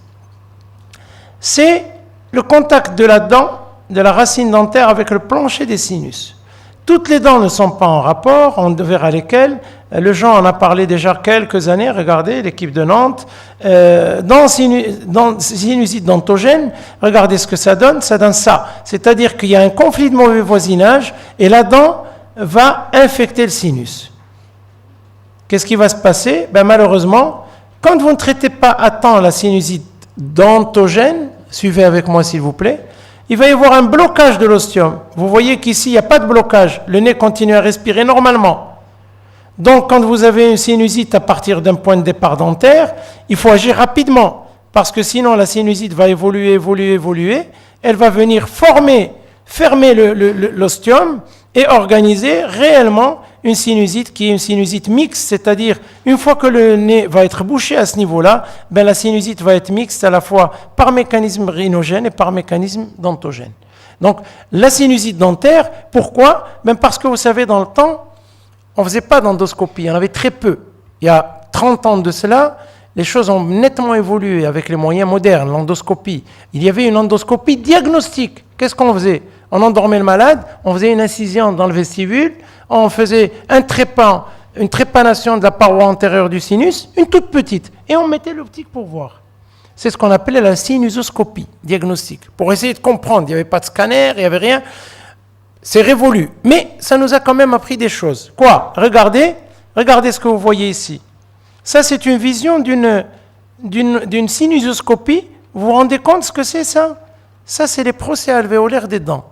C'est le contact de la dent, de la racine dentaire avec le plancher des sinus. Toutes les dents ne sont pas en rapport, on verra lesquelles. Le Jean en a parlé déjà quelques années, regardez, l'équipe de Nantes. Dans sinusite dentogène, regardez ce que ça donne ça. C'est-à-dire qu'il y a un conflit de mauvais voisinage et la dent va infecter le sinus. Qu'est-ce qui va se passer? Ben, malheureusement, quand vous ne traitez pas à temps la sinusite dentogène, suivez avec moi s'il vous plaît, il va y avoir un blocage de l'ostium. Vous voyez qu'ici, il n'y a pas de blocage. Le nez continue à respirer normalement. Donc, quand vous avez une sinusite à partir d'un point de départ dentaire, il faut agir rapidement. Parce que sinon, la sinusite va évoluer. Elle va venir fermer l'ostium et organiser réellement une sinusite qui est une sinusite mixte, c'est-à-dire une fois que le nez va être bouché à ce niveau-là, ben la sinusite va être mixte à la fois par mécanisme rhinogène et par mécanisme dentogène. Donc la sinusite dentaire, pourquoi? Ben parce que vous savez, dans le temps, on ne faisait pas d'endoscopie, il y en avait très peu. Il y a 30 ans de cela, les choses ont nettement évolué avec les moyens modernes, l'endoscopie. Il y avait une endoscopie diagnostique. Qu'est-ce qu'on faisait? On endormait le malade, on faisait une incision dans le vestibule, on faisait une trépanation de la paroi antérieure du sinus, une toute petite, et on mettait l'optique pour voir. C'est ce qu'on appelait la sinusoscopie diagnostique, pour essayer de comprendre. Il n'y avait pas de scanner, il n'y avait rien. C'est révolu, mais ça nous a quand même appris des choses. Quoi? Regardez ce que vous voyez ici. Ça, c'est une vision d'une sinusoscopie. Vous vous rendez compte ce que c'est ça? Ça, c'est les procès alvéolaires des dents.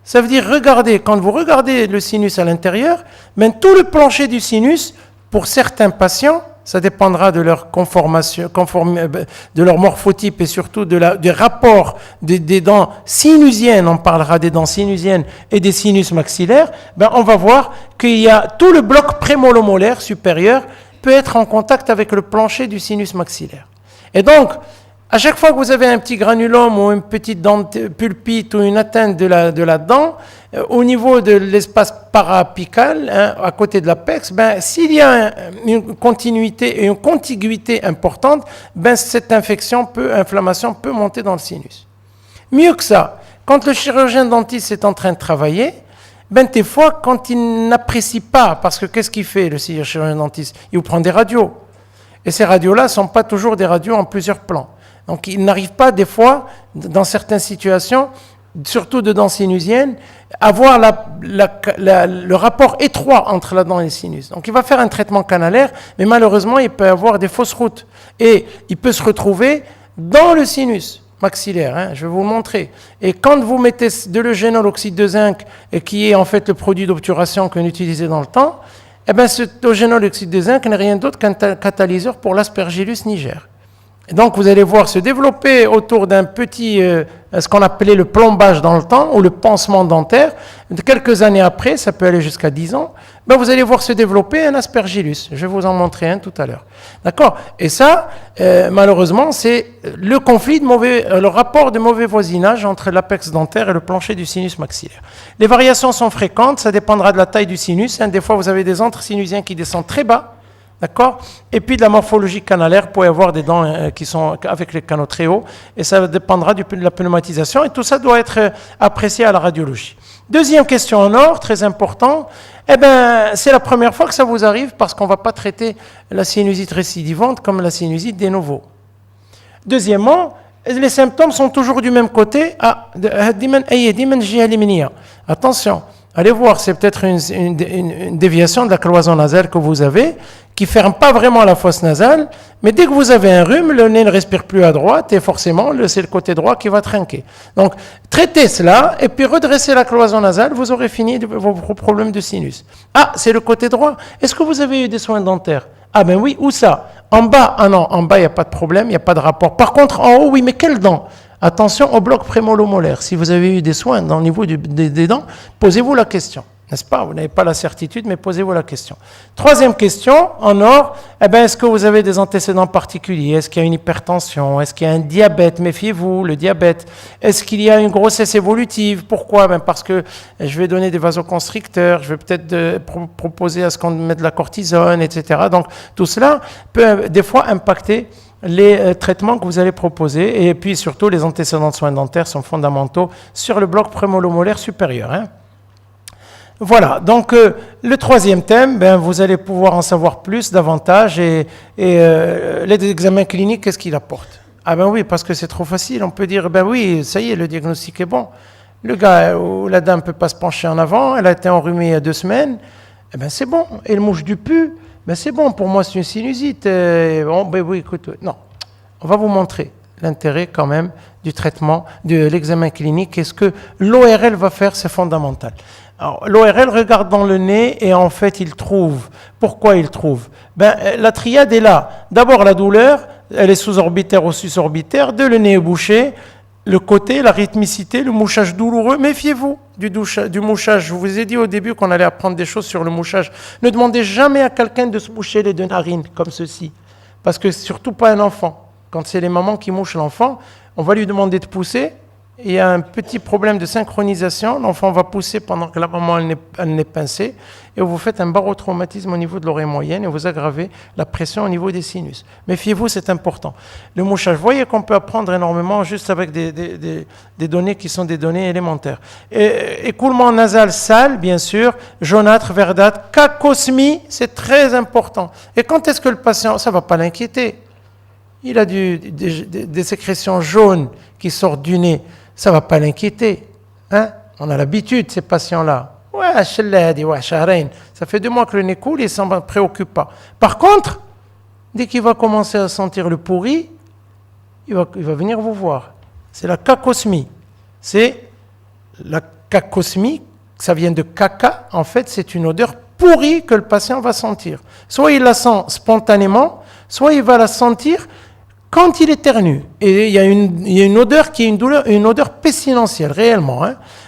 Ça veut dire, regardez, quand vous regardez le sinus à l'intérieur, ben, tout le plancher du sinus, pour certains patients, ça dépendra de leur de leur morphotype et surtout des rapports des dents sinusiennes, on parlera des dents sinusiennes et des sinus maxillaires, ben, on va voir qu'il y a tout le bloc prémolomolaire supérieur peut être en contact avec le plancher du sinus maxillaire. Et donc, à chaque fois que vous avez un petit granulome ou une petite dent pulpite ou une atteinte de la dent, au niveau de l'espace parapical, à côté de l'apex, ben, s'il y a une continuité et une contiguïté importante, ben, cette inflammation peut monter dans le sinus. Mieux que ça, quand le chirurgien dentiste est en train de travailler, ben, des fois, quand il n'apprécie pas, parce que qu'est-ce qu'il fait, le chirurgien dentiste? Il vous prend des radios. Et ces radios-là ne sont pas toujours des radios en plusieurs plans. Donc, il n'arrive pas, des fois, dans certaines situations, surtout de dents sinusiennes, à voir le rapport étroit entre la dent et le sinus. Donc, il va faire un traitement canalaire, mais malheureusement, il peut avoir des fausses routes. Et il peut se retrouver dans le sinus maxillaire, je vais vous le montrer. Et quand vous mettez de l'eugénol oxyde de zinc, qui est en fait le produit d'obturation qu'on utilisait dans le temps, eh bien, cet eugénol oxyde de zinc n'est rien d'autre qu'un catalyseur pour l'Aspergillus niger. Et donc, vous allez voir se développer autour d'un petit, ce qu'on appelait le plombage dans le temps, ou le pansement dentaire. Quelques années après, ça peut aller jusqu'à 10 ans, ben vous allez voir se développer un aspergillus. Je vais vous en montrer un tout à l'heure. D'accord? Et ça, malheureusement, c'est le conflit le rapport de mauvais voisinage entre l'apex dentaire et le plancher du sinus maxillaire. Les variations sont fréquentes, ça dépendra de la taille du sinus. Des fois, vous avez des antres sinusiens qui descendent très bas. D'accord? Et puis de la morphologie canalaire, vous pouvez avoir des dents qui sont avec les canaux très hauts, et ça dépendra de la pneumatisation, et tout ça doit être apprécié à la radiologie. Deuxième question en or, très important, c'est la première fois que ça vous arrive parce qu'on ne va pas traiter la sinusite récidivante comme la sinusite de novo. Deuxièmement, les symptômes sont toujours du même côté. Attention, allez voir, c'est peut-être une déviation de la cloison nasale que vous avez, qui ne ferme pas vraiment la fosse nasale, mais dès que vous avez un rhume, le nez ne respire plus à droite, et forcément, c'est le côté droit qui va trinquer. Donc, traitez cela, et puis redressez la cloison nasale, vous aurez fini vos problèmes de sinus. Ah, c'est le côté droit. Est-ce que vous avez eu des soins dentaires? Ah ben oui, où ça? En bas? Ah non, en bas, il n'y a pas de problème, il n'y a pas de rapport. Par contre, en haut, oui, mais quelle dent? Attention au bloc prémolo-molaire. Si vous avez eu des soins dans le niveau des dents, posez-vous la question. N'est-ce pas? Vous n'avez pas la certitude, mais posez-vous la question. Troisième question, en or, est-ce que vous avez des antécédents particuliers? Est-ce qu'il y a une hypertension? Est-ce qu'il y a un diabète? Méfiez-vous, le diabète. Est-ce qu'il y a une grossesse évolutive? Pourquoi? Parce que je vais donner des vasoconstricteurs, je vais peut-être proposer à ce qu'on mette de la cortisone, etc. Donc, tout cela peut des fois impacter les traitements que vous allez proposer. Et puis, surtout, les antécédents de soins dentaires sont fondamentaux sur le bloc prémolo-molaire supérieur. Voilà, donc le troisième thème, vous allez pouvoir en savoir plus, davantage, et les examens cliniques, qu'est-ce qu'il apporte? Ah oui, parce que c'est trop facile, on peut dire, oui, ça y est, le diagnostic est bon. Le gars ou la dame ne peut pas se pencher en avant, elle a été enrhumée il y a 2 semaines, c'est bon. Et le mouche du pu, c'est bon, pour moi c'est une sinusite. Oui, écoute, non, on va vous montrer l'intérêt quand même du traitement, de l'examen clinique. Qu'est-ce que l'ORL va faire? C'est fondamental. Alors, l'ORL regarde dans le nez et en fait il trouve. Pourquoi il trouve? La triade est là. D'abord la douleur, elle est sous-orbitaire ou sus-orbitaire, le nez est bouché, le côté, la rythmicité, le mouchage douloureux. Méfiez-vous du mouchage. Je vous ai dit au début qu'on allait apprendre des choses sur le mouchage. Ne demandez jamais à quelqu'un de se moucher les 2 narines comme ceci. Parce que surtout pas un enfant. Quand c'est les mamans qui mouchent l'enfant, on va lui demander de pousser. Il y a un petit problème de synchronisation. L'enfant va pousser pendant que la maman elle n'est pincée. Et vous faites un barotraumatisme au niveau de l'oreille moyenne et vous aggravez la pression au niveau des sinus. Méfiez-vous, c'est important. Le mouchage, vous voyez qu'on peut apprendre énormément juste avec des données qui sont des données élémentaires. Écoulement nasal sale, bien sûr, jaunâtre, verdâtre, cacosmie, c'est très important. Et quand est-ce que le patient, ça ne va pas l'inquiéter? Il a des sécrétions jaunes qui sortent du nez. Ça ne va pas l'inquiéter. On a l'habitude, ces patients-là. Ça fait 2 mois que le nez coule et ça ne s'en préoccupe pas. Par contre, dès qu'il va commencer à sentir le pourri, il va venir vous voir. C'est la cacosmie. C'est la cacosmie, ça vient de caca. En fait, c'est une odeur pourrie que le patient va sentir. Soit il la sent spontanément, soit il va la sentir quand il éternue. Et il y a une odeur qui est une odeur pestilentielle, réellement.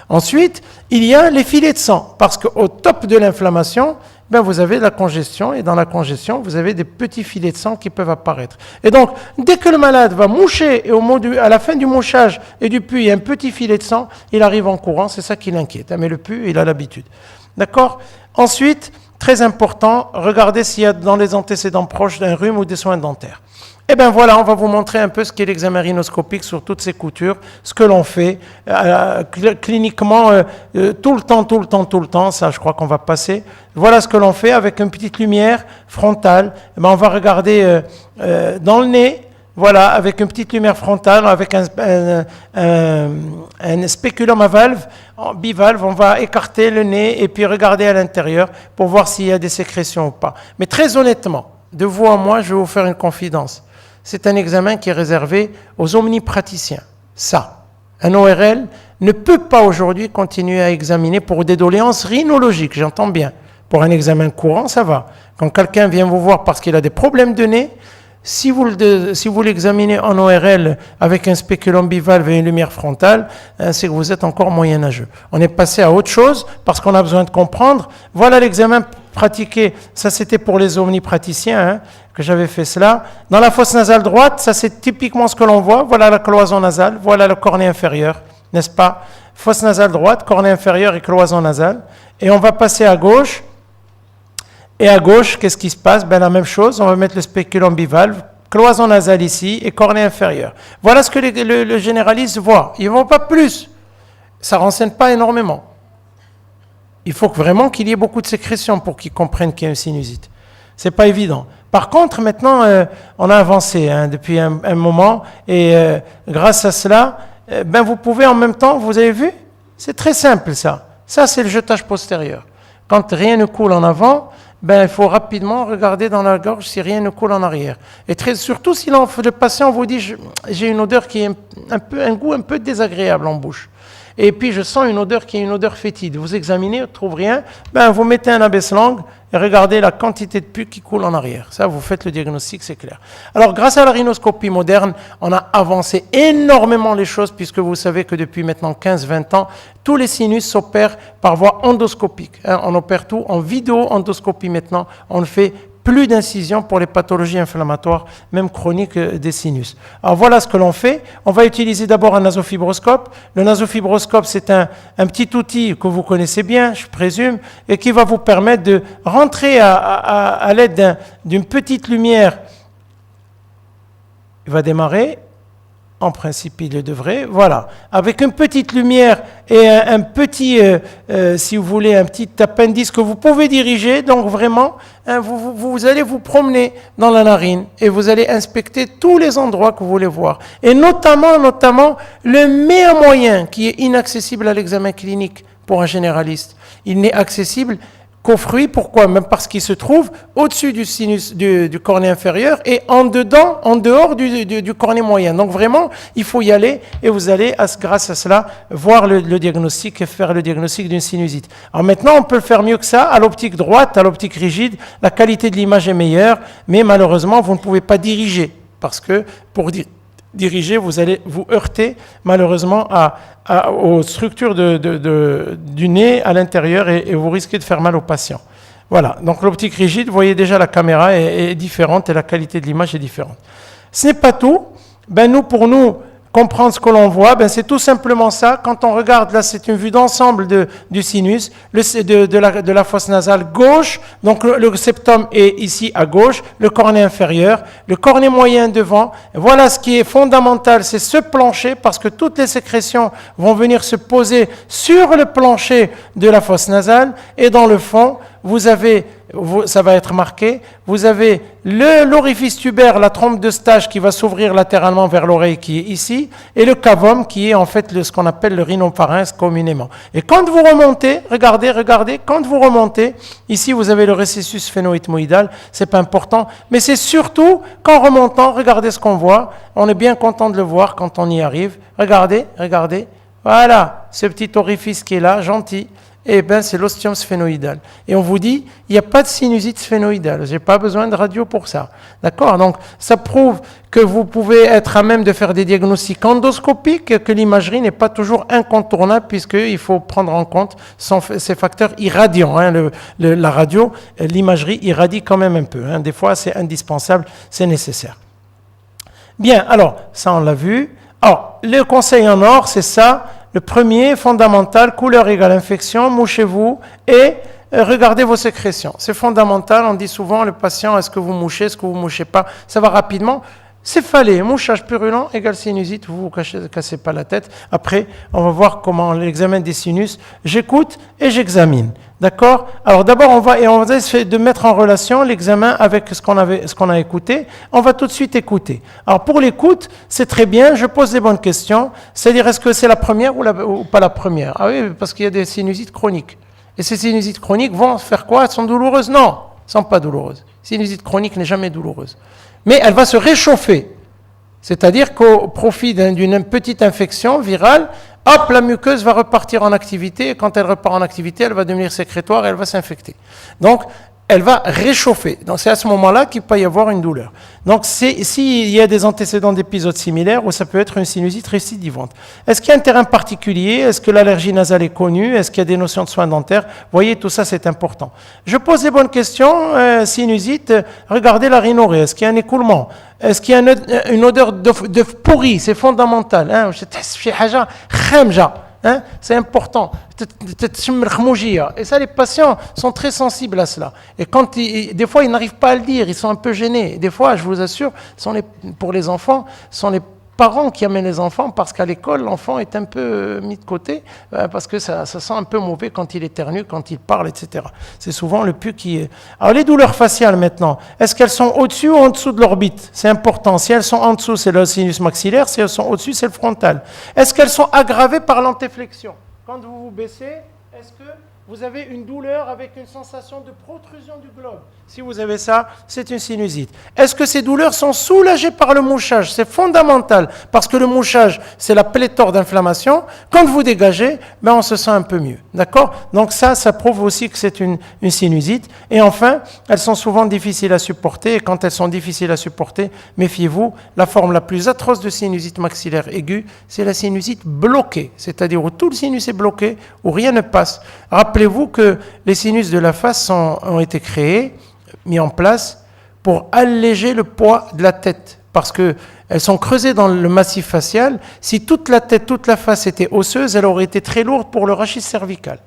Ensuite, il y a les filets de sang, parce qu'au top de l'inflammation, vous avez la congestion, et dans la congestion, vous avez des petits filets de sang qui peuvent apparaître. Et donc, dès que le malade va moucher, et à la fin du mouchage et du pu, il y a un petit filet de sang, il arrive en courant, c'est ça qui l'inquiète. Mais le pu, il a l'habitude. D'accord? Ensuite, très important, regardez s'il y a dans les antécédents proches d'un rhume ou des soins dentaires. Voilà, on va vous montrer un peu ce qu'est l'examen rhinoscopique sur toutes ces coutures, ce que l'on fait cliniquement tout le temps, ça je crois qu'on va passer. Voilà ce que l'on fait avec une petite lumière frontale. On va regarder dans le nez, voilà, avec une petite lumière frontale, avec un spéculum à valve, bivalve, on va écarter le nez et puis regarder à l'intérieur pour voir s'il y a des sécrétions ou pas. Mais très honnêtement, de vous à moi, je vais vous faire une confidence. C'est un examen qui est réservé aux omnipraticiens. Ça, un ORL ne peut pas aujourd'hui continuer à examiner pour des doléances rhinologiques, j'entends bien. Pour un examen courant, ça va. Quand quelqu'un vient vous voir parce qu'il a des problèmes de nez, si vous l'examinez en ORL avec un spéculum bivalve et une lumière frontale, c'est que vous êtes encore moyenâgeux. On est passé à autre chose parce qu'on a besoin de comprendre. Voilà l'examen pratiqué. Ça, c'était pour les omnipraticiens que j'avais fait cela. Dans la fosse nasale droite, ça c'est typiquement ce que l'on voit. Voilà la cloison nasale, voilà le cornet inférieur, n'est-ce pas? Fosse nasale droite, cornet inférieur et cloison nasale. Et on va passer à gauche. Et à gauche, qu'est-ce qui se passe? La même chose, on va mettre le spéculum bivalve, cloison nasale ici et cornet inférieur. Voilà ce que le généraliste voit. Il ne voit pas plus. Ça ne renseigne pas énormément. Il faut vraiment qu'il y ait beaucoup de sécrétions pour qu'ils comprennent qu'il y a une sinusite. Ce n'est pas évident. Par contre, maintenant, on a avancé depuis un moment et grâce à cela, vous pouvez en même temps, vous avez vu? C'est très simple ça. Ça, c'est le jetage postérieur. Quand rien ne coule en avant, il faut rapidement regarder dans la gorge si rien ne coule en arrière. Et surtout si le patient vous dit « j'ai une odeur qui est un goût un peu désagréable en bouche ». Et puis je sens une odeur qui est une odeur fétide. Vous examinez, vous ne trouvez rien, ben, vous mettez un abaisse-langue et regardez la quantité de pus qui coule en arrière. Ça, vous faites le diagnostic, c'est clair. Alors, grâce à la rhinoscopie moderne, on a avancé énormément les choses, puisque vous savez que depuis maintenant 15-20 ans, tous les sinus s'opèrent par voie endoscopique. On opère tout en vidéo-endoscopie maintenant. On ne fait plus d'incisions pour les pathologies inflammatoires, même chroniques des sinus. Alors voilà ce que l'on fait. On va utiliser d'abord un nasofibroscope. Le nasofibroscope, c'est un petit outil que vous connaissez bien, je présume, et qui va vous permettre de rentrer à l'aide d'une petite lumière. Il va démarrer. En principe, il le devrait. Voilà. Avec une petite lumière et un petit, si vous voulez, un petit appendice que vous pouvez diriger. Donc vraiment, vous allez vous promener dans la narine et vous allez inspecter tous les endroits que vous voulez voir. Et notamment, le meilleur moyen qui est inaccessible à l'examen clinique pour un généraliste. Il n'est accessible qu'au fruit. Pourquoi? Même parce qu'il se trouve au-dessus du sinus du cornet inférieur et en dehors du cornet moyen. Donc vraiment, il faut y aller et vous allez, grâce à cela, voir le diagnostic et faire le diagnostic d'une sinusite. Alors maintenant, on peut le faire mieux que ça, à l'optique droite, à l'optique rigide. La qualité de l'image est meilleure, mais malheureusement, vous ne pouvez pas diriger parce que pour diriger, vous allez vous heurter malheureusement aux structures du nez à l'intérieur et vous risquez de faire mal au patient. Voilà, donc l'optique rigide, vous voyez déjà la caméra est différente et la qualité de l'image est différente. Ce n'est pas tout. Pour nous comprendre ce que l'on voit, c'est tout simplement ça. Quand on regarde, là, c'est une vue d'ensemble du sinus, de la fosse nasale gauche. Donc, le septum est ici à gauche, le cornet inférieur, le cornet moyen devant. Voilà ce qui est fondamental, c'est ce plancher, parce que toutes les sécrétions vont venir se poser sur le plancher de la fosse nasale. Et dans le fond, ça va être marqué, vous avez l'orifice tubaire, la trompe de Stage qui va s'ouvrir latéralement vers l'oreille qui est ici, et le cavum qui est en fait ce qu'on appelle le rhinopharynx communément. Et quand vous remontez, regardez, quand vous remontez, ici vous avez le récessus sphénoïdmoïdal, c'est pas important, mais c'est surtout qu'en remontant, regardez ce qu'on voit, on est bien content de le voir quand on y arrive, regardez, voilà, ce petit orifice qui est là, gentil. C'est l'ostium sphénoïdal. Et on vous dit, il n'y a pas de sinusite sphénoïdale. Je n'ai pas besoin de radio pour ça. D'accord? Donc, ça prouve que vous pouvez être à même de faire des diagnostics endoscopiques, que l'imagerie n'est pas toujours incontournable, puisqu'il faut prendre en compte ces facteurs irradiants. La radio, l'imagerie irradie quand même un peu. Des fois, c'est indispensable, c'est nécessaire. Bien, alors, ça, on l'a vu. Alors, le conseil en or, c'est ça. Le premier, fondamental, couleur égale infection, mouchez-vous et regardez vos sécrétions. C'est fondamental, on dit souvent, le patient, est-ce que vous mouchez, est-ce que vous ne mouchez pas? Ça va rapidement. Céphalée, mouchage purulent égale sinusite, vous ne vous cassez pas la tête. Après, on va voir comment l'examen des sinus. J'écoute et j'examine. D'accord? Alors d'abord, on va essayer de mettre en relation l'examen avec ce qu'on a écouté. On va tout de suite écouter. Alors pour l'écoute, c'est très bien, je pose des bonnes questions. C'est-à-dire, est-ce que c'est la première ou pas la première? Ah oui, parce qu'il y a des sinusites chroniques. Et ces sinusites chroniques vont faire quoi? Elles sont douloureuses? Non, elles ne sont pas douloureuses. Sinusite chronique n'est jamais douloureuse. Mais elle va se réchauffer. C'est-à-dire qu'au profit d'une petite infection virale, hop, la muqueuse va repartir en activité, et quand elle repart en activité, elle va devenir sécrétoire et elle va s'infecter. Donc, elle va réchauffer. Donc, c'est à ce moment-là qu'il peut y avoir une douleur. Donc, s'il y a des antécédents d'épisodes similaires, ou ça peut être une sinusite récidivante. Est-ce qu'il y a un terrain particulier? Est-ce que l'allergie nasale est connue? Est-ce qu'il y a des notions de soins dentaires? Vous voyez, tout ça, c'est important. Je pose des bonnes questions. Sinusite, regardez la rhinorrhée. Est-ce qu'il y a un écoulement? Est-ce qu'il y a une odeur d'œuf pourri? C'est fondamental. C'est important. Et ça, les patients sont très sensibles à cela. Et des fois, ils n'arrivent pas à le dire, ils sont un peu gênés. Des fois, je vous assure, pour les enfants, ce sont les parents qui amènent les enfants parce qu'à l'école, l'enfant est un peu mis de côté parce que ça sent un peu mauvais quand il éternue, quand il parle, etc. C'est souvent le pus qui est... Alors, les douleurs faciales maintenant, est-ce qu'elles sont au-dessus ou en dessous de l'orbite? C'est important. Si elles sont en dessous, c'est le sinus maxillaire. Si elles sont au-dessus, c'est le frontal. Est-ce qu'elles sont aggravées par l'antéflexion? Quand vous vous baissez, est-ce que vous avez une douleur avec une sensation de protrusion du globe. Si vous avez ça, c'est une sinusite. Est-ce que ces douleurs sont soulagées par le mouchage? C'est fondamental, parce que le mouchage, c'est la pléthore d'inflammation. Quand vous dégagez, ben on se sent un peu mieux. D'accord? Donc ça prouve aussi que c'est une sinusite. Et enfin, elles sont souvent difficiles à supporter. Et quand elles sont difficiles à supporter, méfiez-vous, la forme la plus atroce de sinusite maxillaire aiguë, c'est la sinusite bloquée. C'est-à-dire où tout le sinus est bloqué, où rien ne passe. Rappelez-vous que les sinus de la face ont été créés, mis en place pour alléger le poids de la tête, parce qu'elles sont creusées dans le massif facial. Si toute la tête, toute la face était osseuse, elle aurait été très lourde pour le rachis cervical.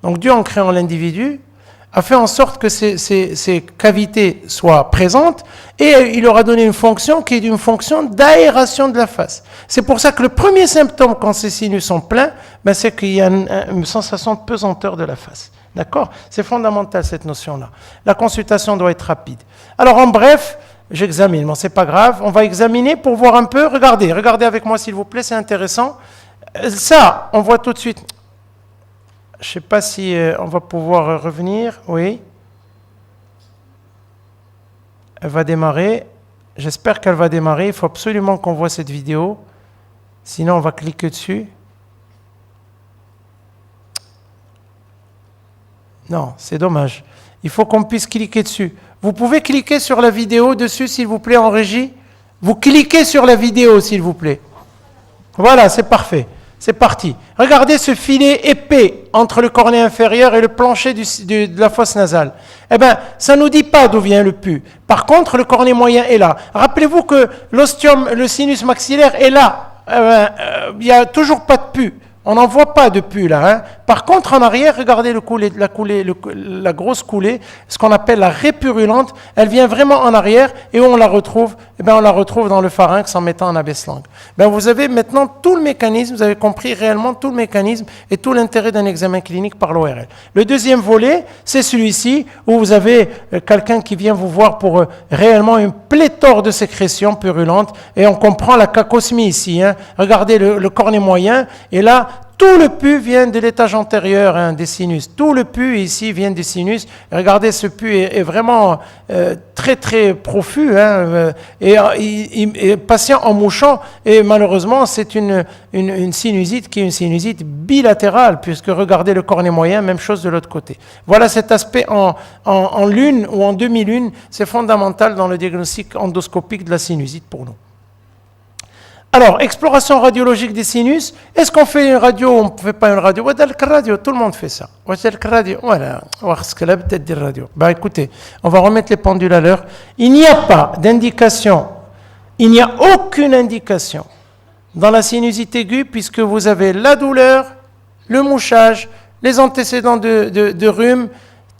Donc Dieu, en créant l'individu, a fait en sorte que ces cavités soient présentes, et il leur a donné une fonction qui est une fonction d'aération de la face. C'est pour ça que le premier symptôme quand ces sinus sont pleins, ben c'est qu'il y a une sensation de pesanteur de la face. D'accord? C'est fondamental cette notion-là. La consultation doit être rapide. Alors en bref, j'examine, mais c'est pas grave. On va examiner pour voir un peu. Regardez avec moi s'il vous plaît, c'est intéressant. Ça, on voit tout de suite. Je ne sais pas si on va pouvoir revenir. Oui. Elle va démarrer. J'espère qu'elle va démarrer. Il faut absolument qu'on voit cette vidéo. Sinon, on va cliquer dessus. Non, c'est dommage. Il faut qu'on puisse cliquer dessus. Vous pouvez cliquer sur la vidéo dessus, s'il vous plaît, en régie. Vous cliquez sur la vidéo, s'il vous plaît. Voilà, c'est parfait. C'est parti. Regardez ce filet épais entre le cornet inférieur et le plancher de la fosse nasale. Eh bien, ça ne nous dit pas d'où vient le pus. Par contre, le cornet moyen est là. Rappelez-vous que l'ostium, le sinus maxillaire est là. Il n'y a toujours pas de pus. On n'en voit pas de pus là. Hein. Par contre, en arrière, regardez la grosse coulée, ce qu'on appelle la répurulente. Elle vient vraiment en arrière et où on la retrouve? Eh bien, on la retrouve dans le pharynx en mettant en abaisse-langue. Ben, vous avez maintenant tout le mécanisme, vous avez compris réellement tout le mécanisme et tout l'intérêt d'un examen clinique par l'ORL. Le deuxième volet, c'est celui-ci où vous avez quelqu'un qui vient vous voir pour réellement une pléthore de sécrétions purulentes et on comprend la cacosmie ici. Hein. Regardez le cornet moyen et là, tout le pus vient de l'étage antérieur des sinus. Tout le pus ici vient des sinus. Regardez, ce pus est vraiment très très profus et patient en mouchant. Et malheureusement, c'est une sinusite qui est une sinusite bilatérale, puisque regardez le cornet moyen, même chose de l'autre côté. Voilà cet aspect en lune ou en demi-lune. C'est fondamental dans le diagnostic endoscopique de la sinusite pour nous. Alors, exploration radiologique des sinus. Est-ce qu'on fait une radio ou on ne fait pas une radio? Tout le monde fait ça. Voilà. Écoutez, on va remettre les pendules à l'heure. Il n'y a pas d'indication, il n'y a aucune indication dans la sinusite aiguë puisque vous avez la douleur, le mouchage, les antécédents de rhume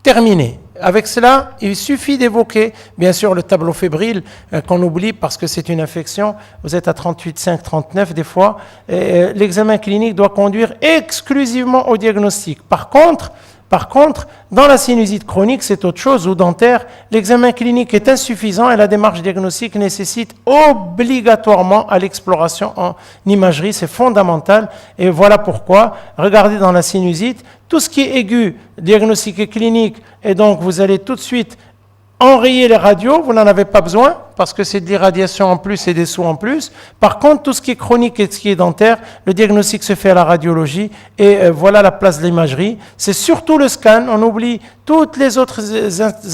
terminés. Avec cela, il suffit d'évoquer, bien sûr, le tableau fébrile qu'on oublie parce que c'est une infection. Vous êtes à 38,5, 39 des fois. L'examen clinique doit conduire exclusivement au diagnostic. Par contre, dans la sinusite chronique, c'est autre chose, ou dentaire, l'examen clinique est insuffisant et la démarche diagnostique nécessite obligatoirement à l'exploration en imagerie. C'est fondamental et voilà pourquoi, regardez dans la sinusite, tout ce qui est aigu, diagnostic clinique, et donc vous allez tout de suite enrayer les radios, vous n'en avez pas besoin, parce que c'est de l'irradiation en plus et des sous en plus. Par contre, tout ce qui est chronique et ce qui est dentaire, le diagnostic se fait à la radiologie et voilà la place de l'imagerie. C'est surtout le scan, on oublie toutes les autres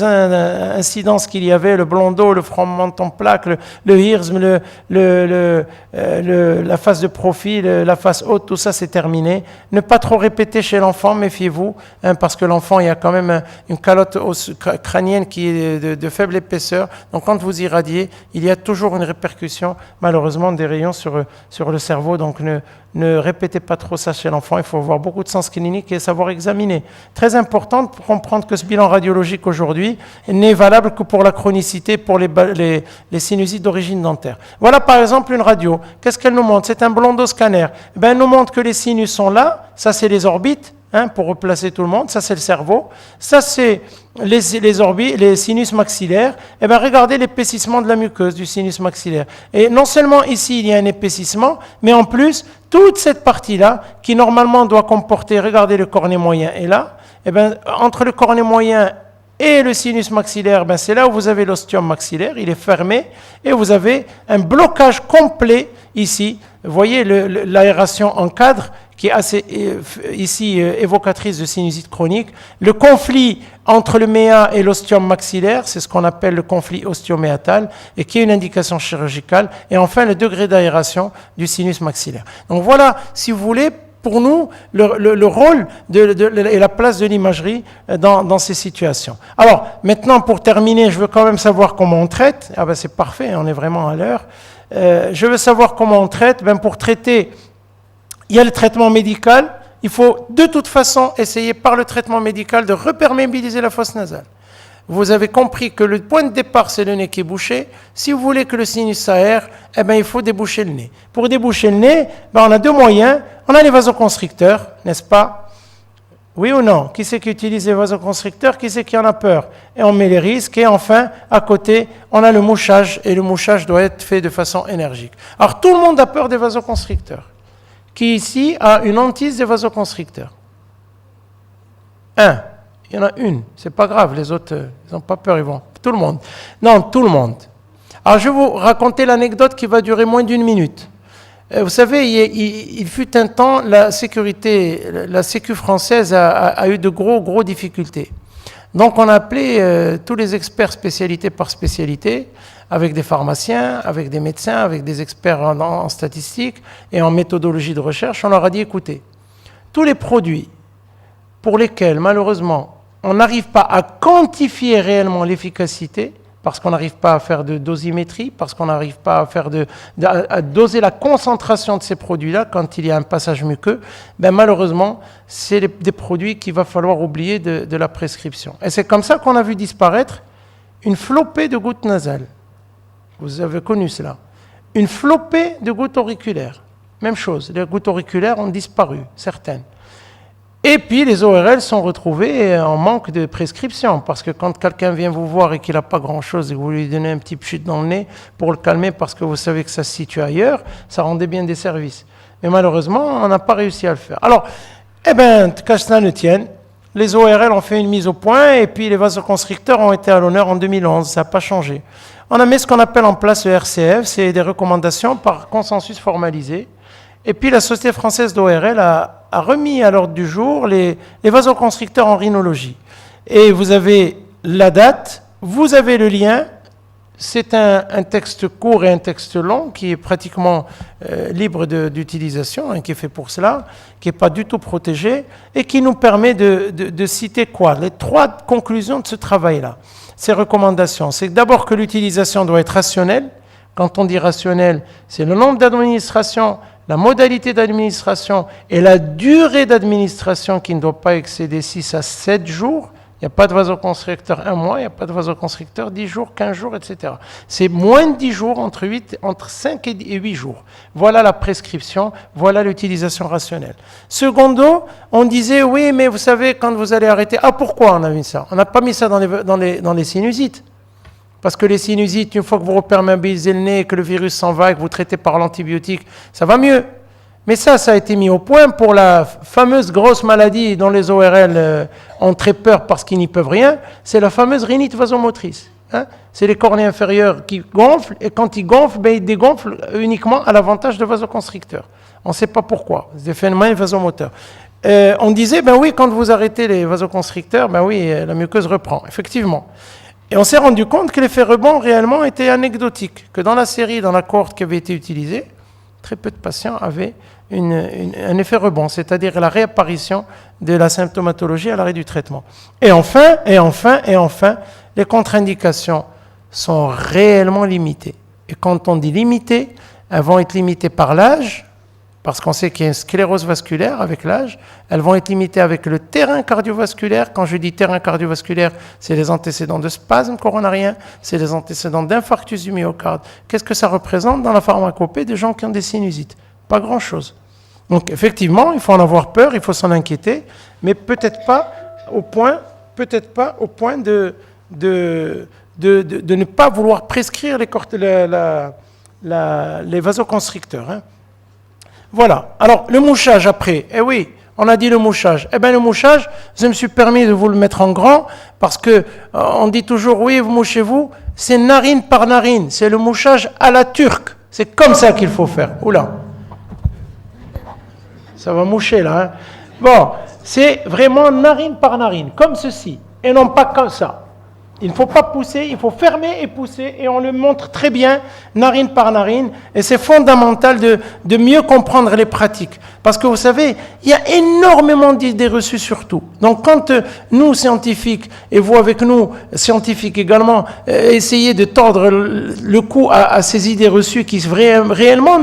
incidences qu'il y avait, le blondeau, le front menton plaque, le hirsch, la face de profil, la face haute, tout ça c'est terminé. Ne pas trop répéter chez l'enfant, méfiez-vous, parce que l'enfant, il y a quand même une calotte crânienne qui est de faible épaisseur. Donc quand vous irradiez, il y a toujours une répercussion, malheureusement, des rayons sur le cerveau. Donc ne répétez pas trop ça chez l'enfant. Il faut avoir beaucoup de sens clinique et savoir examiner. Très important pour comprendre que ce bilan radiologique aujourd'hui n'est valable que pour la chronicité, pour les sinusites d'origine dentaire. Voilà par exemple une radio. Qu'est-ce qu'elle nous montre? C'est un blondoscanner. Elle nous montre que les sinus sont là. Ça, c'est les orbites. Pour replacer tout le monde, ça c'est le cerveau, ça c'est les orbites, les sinus maxillaires. Et bien regardez l'épaississement de la muqueuse du sinus maxillaire. Et non seulement ici il y a un épaississement, mais en plus toute cette partie-là qui normalement doit comporter, regardez le cornet moyen est là, eh ben, entre le cornet moyen et le sinus maxillaire, ben, c'est là où vous avez l'ostium maxillaire, il est fermé, et vous avez un blocage complet ici. Vous voyez l'aération en cadre, qui est assez ici évocatrice de sinusite chronique. Le conflit entre le méa et l'ostium maxillaire, c'est ce qu'on appelle le conflit ostioméatal, et qui est une indication chirurgicale. Et enfin, le degré d'aération du sinus maxillaire. Donc voilà, si vous voulez, pour nous, le rôle et la place de l'imagerie dans ces situations. Alors, maintenant, pour terminer, je veux quand même savoir comment on traite. Ah ben c'est parfait, on est vraiment à l'heure. Je veux savoir comment on traite. Ben, pour traiter, il y a le traitement médical. Il faut de toute façon essayer par le traitement médical de reperméabiliser la fosse nasale. Vous avez compris que le point de départ, c'est le nez qui est bouché. Si vous voulez que le sinus s'aère, eh ben, il faut déboucher le nez. Pour déboucher le nez, ben, on a deux moyens. On a les vasoconstricteurs, n'est-ce pas? Oui ou non? Qui c'est qui utilise les vasoconstricteurs? Qui c'est qui en a peur? Et on met les risques. Et enfin, à côté, on a le mouchage. Et le mouchage doit être fait de façon énergique. Alors, tout le monde a peur des vasoconstricteurs. Qui ici a une hantise des vasoconstricteurs? Un. Il y en a une, c'est pas grave, les autres, ils n'ont pas peur, ils vont. Tout le monde. Non, tout le monde. Alors, je vais vous raconter l'anecdote qui va durer moins d'une minute. Vous savez, il fut un temps, la Sécu française a eu de gros difficultés. Donc, on a appelé tous les experts spécialité par spécialité, avec des pharmaciens, avec des médecins, avec des experts en statistiques et en méthodologie de recherche. On leur a dit, écoutez, tous les produits pour lesquels, malheureusement, on n'arrive pas à quantifier réellement l'efficacité, parce qu'on n'arrive pas à faire de dosimétrie, parce qu'on n'arrive pas à doser la concentration de ces produits-là quand il y a un passage muqueux, ben malheureusement, c'est des produits qu'il va falloir oublier de la prescription. Et c'est comme ça qu'on a vu disparaître une flopée de gouttes nasales. Vous avez connu cela. Une flopée de gouttes auriculaires. Même chose, les gouttes auriculaires ont disparu, certaines. Et puis les ORL sont retrouvés en manque de prescription, parce que quand quelqu'un vient vous voir et qu'il n'a pas grand-chose et que vous lui donnez un petit pchut dans le nez pour le calmer parce que vous savez que ça se situe ailleurs, ça rendait bien des services. Mais malheureusement, on n'a pas réussi à le faire. Alors, eh bien, qu'à cela ne tienne, les ORL ont fait une mise au point et puis les vasoconstricteurs ont été à l'honneur en 2011, ça n'a pas changé. On a mis ce qu'on appelle en place le RCF, c'est des recommandations par consensus formalisé. Et puis la Société française d'ORL a remis à l'ordre du jour les vasoconstricteurs en rhinologie. Et vous avez la date, vous avez le lien. C'est un texte court et un texte long qui est pratiquement libre d'utilisation, hein, qui est fait pour cela, qui n'est pas du tout protégé et qui nous permet de citer quoi? Les trois conclusions de ce travail-là. Ces recommandations, c'est d'abord que l'utilisation doit être rationnelle. Quand on dit rationnel, c'est le nombre d'administrations, la modalité d'administration et la durée d'administration qui ne doit pas excéder 6 à 7 jours. Il n'y a pas de vasoconstricteur 1 mois, il n'y a pas de vasoconstricteur 10 jours, 15 jours, etc. C'est moins de 10 jours, entre 5 et 8 jours. Voilà la prescription, voilà l'utilisation rationnelle. Secondo, on disait, oui, mais vous savez, quand vous allez arrêter... Ah, pourquoi on a mis ça? On n'a pas mis ça dans les sinusites. Parce que les sinusites, une fois que vous reperméabilisez le nez et que le virus s'en va et que vous traitez par l'antibiotique, ça va mieux. Mais ça a été mis au point pour la fameuse grosse maladie dont les ORL ont très peur parce qu'ils n'y peuvent rien, c'est la fameuse rhinite vasomotrice. Hein? C'est les cornets inférieurs qui gonflent, et quand ils gonflent, ben, ils dégonflent uniquement à l'avantage de vasoconstricteurs. On ne sait pas pourquoi, c'est des phénomènes vasomoteurs. On disait, ben oui, quand vous arrêtez les vasoconstricteurs, ben oui, la muqueuse reprend, effectivement. Et on s'est rendu compte que l'effet rebond réellement était anecdotique, que dans la série, dans la cohorte qui avait été utilisée, très peu de patients avaient un effet rebond, c'est-à-dire la réapparition de la symptomatologie à l'arrêt du traitement. Et enfin, les contre-indications sont réellement limitées. Et quand on dit limitées, elles vont être limitées par l'âge, parce qu'on sait qu'il y a une sclérose vasculaire avec l'âge, elles vont être limitées avec le terrain cardiovasculaire. Quand je dis terrain cardiovasculaire, c'est les antécédents de spasme coronarien, c'est les antécédents d'infarctus du myocarde. Qu'est-ce que ça représente dans la pharmacopée des gens qui ont des sinusites? Pas grand-chose. Donc effectivement, il faut en avoir peur, il faut s'en inquiéter, mais peut-être pas au point de ne pas vouloir prescrire les vasoconstricteurs. Hein. Voilà. Alors, le mouchage après, eh oui, On a dit le mouchage. Eh bien, le mouchage, je me suis permis de vous le mettre en grand parce que on dit toujours, oui, vous mouchez-vous. C'est narine par narine. C'est le mouchage à la turque. C'est comme ça qu'il faut faire. Oula. Ça va moucher là. Hein. Bon, c'est vraiment narine par narine, comme ceci. Et non pas comme ça. Il ne faut pas pousser, il faut fermer et pousser, et on le montre très bien, narine par narine, et c'est fondamental de mieux comprendre les pratiques. Parce que vous savez, il y a énormément d'idées reçues sur tout. Donc quand nous, scientifiques, et vous avec nous, scientifiques également, essayez de tordre le cou à ces idées reçues qui réellement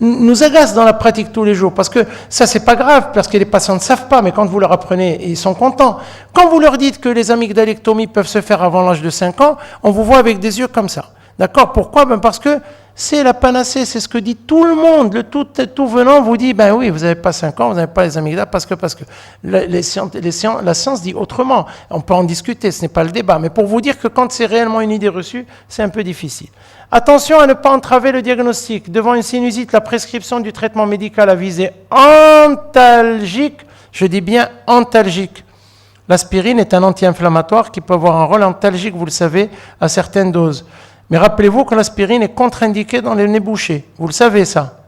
nous agacent dans la pratique tous les jours. Parce que ça, c'est pas grave, parce que les patients ne savent pas, mais quand vous leur apprenez, ils sont contents. Quand vous leur dites que les amygdalectomies peuvent se faire avant l'âge de 5 ans, on vous voit avec des yeux comme ça. D'accord? Pourquoi? Ben parce que c'est la panacée, c'est ce que dit tout le monde. Le tout venant vous dit, ben oui, vous n'avez pas 5 ans, vous n'avez pas les amygdales, parce que la science dit autrement. On peut en discuter, ce n'est pas le débat. Mais pour vous dire que quand c'est réellement une idée reçue, c'est un peu difficile. Attention à ne pas entraver le diagnostic. Devant une sinusite, la prescription du traitement médical à visée antalgique, je dis bien antalgique. L'aspirine est un anti-inflammatoire qui peut avoir un rôle antalgique, vous le savez, à certaines doses. Mais rappelez-vous que l'aspirine est contre-indiquée dans les nez bouchés. Vous le savez ça.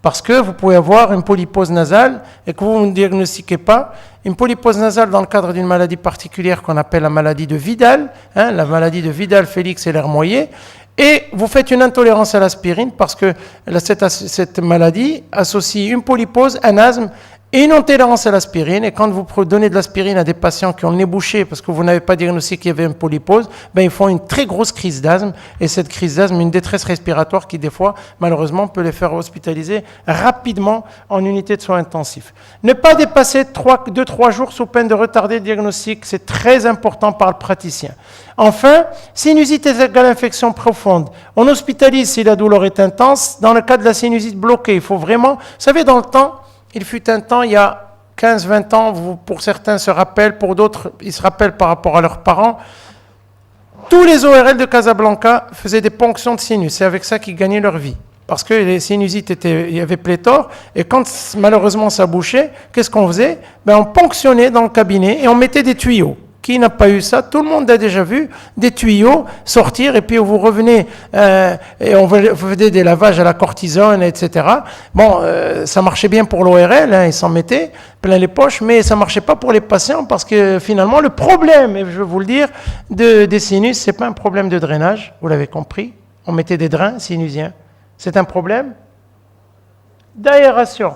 Parce que vous pouvez avoir une polypose nasale et que vous ne diagnostiquez pas. Une polypose nasale dans le cadre d'une maladie particulière qu'on appelle la maladie de Vidal, la maladie de Vidal-Félix et l'Hermoyer. Et vous faites une intolérance à l'aspirine parce que cette maladie associe une polypose, un asthme et une intolérance à l'aspirine. Et quand vous donnez de l'aspirine à des patients qui ont le nez bouché parce que vous n'avez pas diagnostiqué qu'il y avait une polypose, ben ils font une très grosse crise d'asthme. Et cette crise d'asthme, une détresse respiratoire qui, des fois, malheureusement, peut les faire hospitaliser rapidement en unité de soins intensifs. Ne pas dépasser 2-3 jours sous peine de retarder le diagnostic. C'est très important par le praticien. Enfin, sinusite égale infection profonde. On hospitalise si la douleur est intense. Dans le cas de la sinusite bloquée, il faut vraiment... Vous savez, dans le temps, il fut un temps, il y a 15-20 ans, pour certains se rappellent, pour d'autres, ils se rappellent par rapport à leurs parents, tous les ORL de Casablanca faisaient des ponctions de sinus. C'est avec ça qu'ils gagnaient leur vie. Parce que les sinusites il y avait pléthore, et quand malheureusement ça bouchait, qu'est-ce qu'on faisait? On ponctionnait dans le cabinet et on mettait des tuyaux. Qui n'a pas eu ça? Tout le monde a déjà vu des tuyaux sortir et puis vous revenez et on faisait des lavages à la cortisone, etc. Bon, ça marchait bien pour l'ORL, ils s'en mettaient plein les poches, mais ça marchait pas pour les patients parce que finalement le problème, et je vais vous le dire, des sinus, c'est pas un problème de drainage, vous l'avez compris. On mettait des drains sinusiens. C'est un problème d'aération.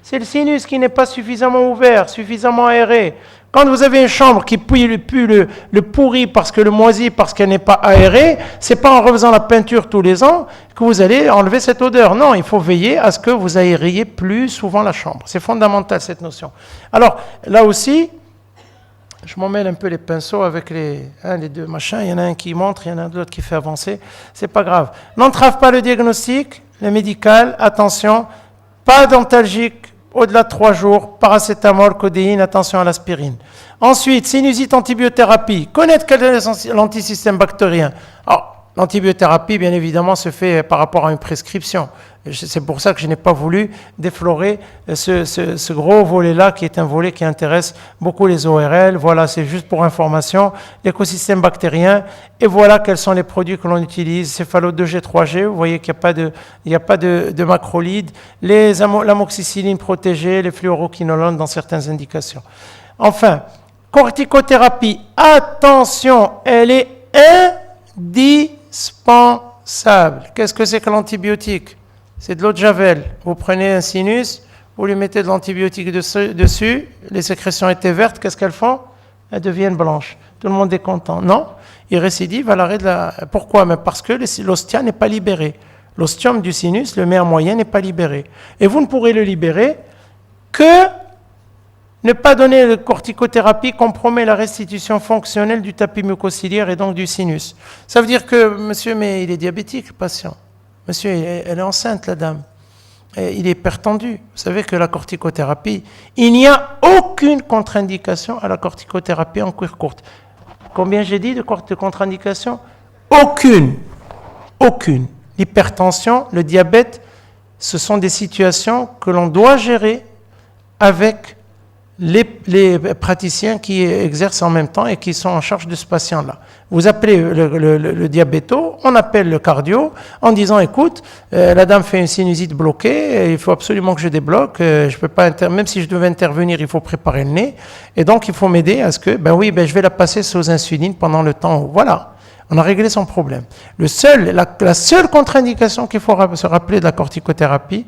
C'est le sinus qui n'est pas suffisamment ouvert, suffisamment aéré. Quand vous avez une chambre qui pue le pourri parce que le moisi, parce qu'elle n'est pas aérée, c'est pas en refaisant la peinture tous les ans que vous allez enlever cette odeur. Non, il faut veiller à ce que vous aériez plus souvent la chambre. C'est fondamental cette notion. Alors, là aussi, je m'en mêle un peu les pinceaux avec les deux machins. Il y en a un qui montre, il y en a l'autre qui fait avancer. C'est pas grave. N'entrave pas le diagnostic, le médical. Attention, pas d'antalgique. Au-delà de 3 jours, paracétamol, codéine, attention à l'aspirine. Ensuite, sinusite, antibiothérapie. Connaître quel est l'antisystème bactérien. Alors, l'antibiothérapie, bien évidemment, se fait par rapport à une prescription. C'est pour ça que je n'ai pas voulu déflorer ce gros volet-là, qui est un volet qui intéresse beaucoup les ORL. Voilà, c'est juste pour information, l'écosystème bactérien. Et voilà quels sont les produits que l'on utilise. Céphalo 2G, 3G, vous voyez qu'il n'y a pas de macrolides. L'amoxicilline protégée, les fluoroquinolones dans certaines indications. Enfin, corticothérapie. Attention, elle est indispensable. Qu'est-ce que c'est que l'antibiotique? C'est de l'eau de Javel. Vous prenez un sinus, vous lui mettez de l'antibiotique dessus, les sécrétions étaient vertes, qu'est-ce qu'elles font? Elles deviennent blanches. Tout le monde est content. Non, il récidive à l'arrêt de la... Pourquoi? Mais parce que l'ostia n'est pas libéré. L'ostium du sinus, le nerf moyen, n'est pas libéré. Et vous ne pourrez le libérer que ne pas donner de corticothérapie compromet la restitution fonctionnelle du tapis mucociliaire et donc du sinus. Ça veut dire que, monsieur, mais il est diabétique, le patient. Monsieur, elle est enceinte, la dame. Et il est hypertendu. Vous savez que la corticothérapie, il n'y a aucune contre-indication à la corticothérapie en cuir courte. Combien j'ai dit de contre-indication? Aucune. Aucune. L'hypertension, le diabète, ce sont des situations que l'on doit gérer avec les praticiens qui exercent en même temps et qui sont en charge de ce patient-là. Vous appelez le diabéto, on appelle le cardio en disant écoute, la dame fait une sinusite bloquée, il faut absolument que je débloque, je peux pas même si je devais intervenir, il faut préparer le nez, et donc il faut m'aider à ce que, je vais la passer sous insuline pendant le temps. Voilà, on a réglé son problème. La seule contre-indication qu'il faut se rappeler de la corticothérapie,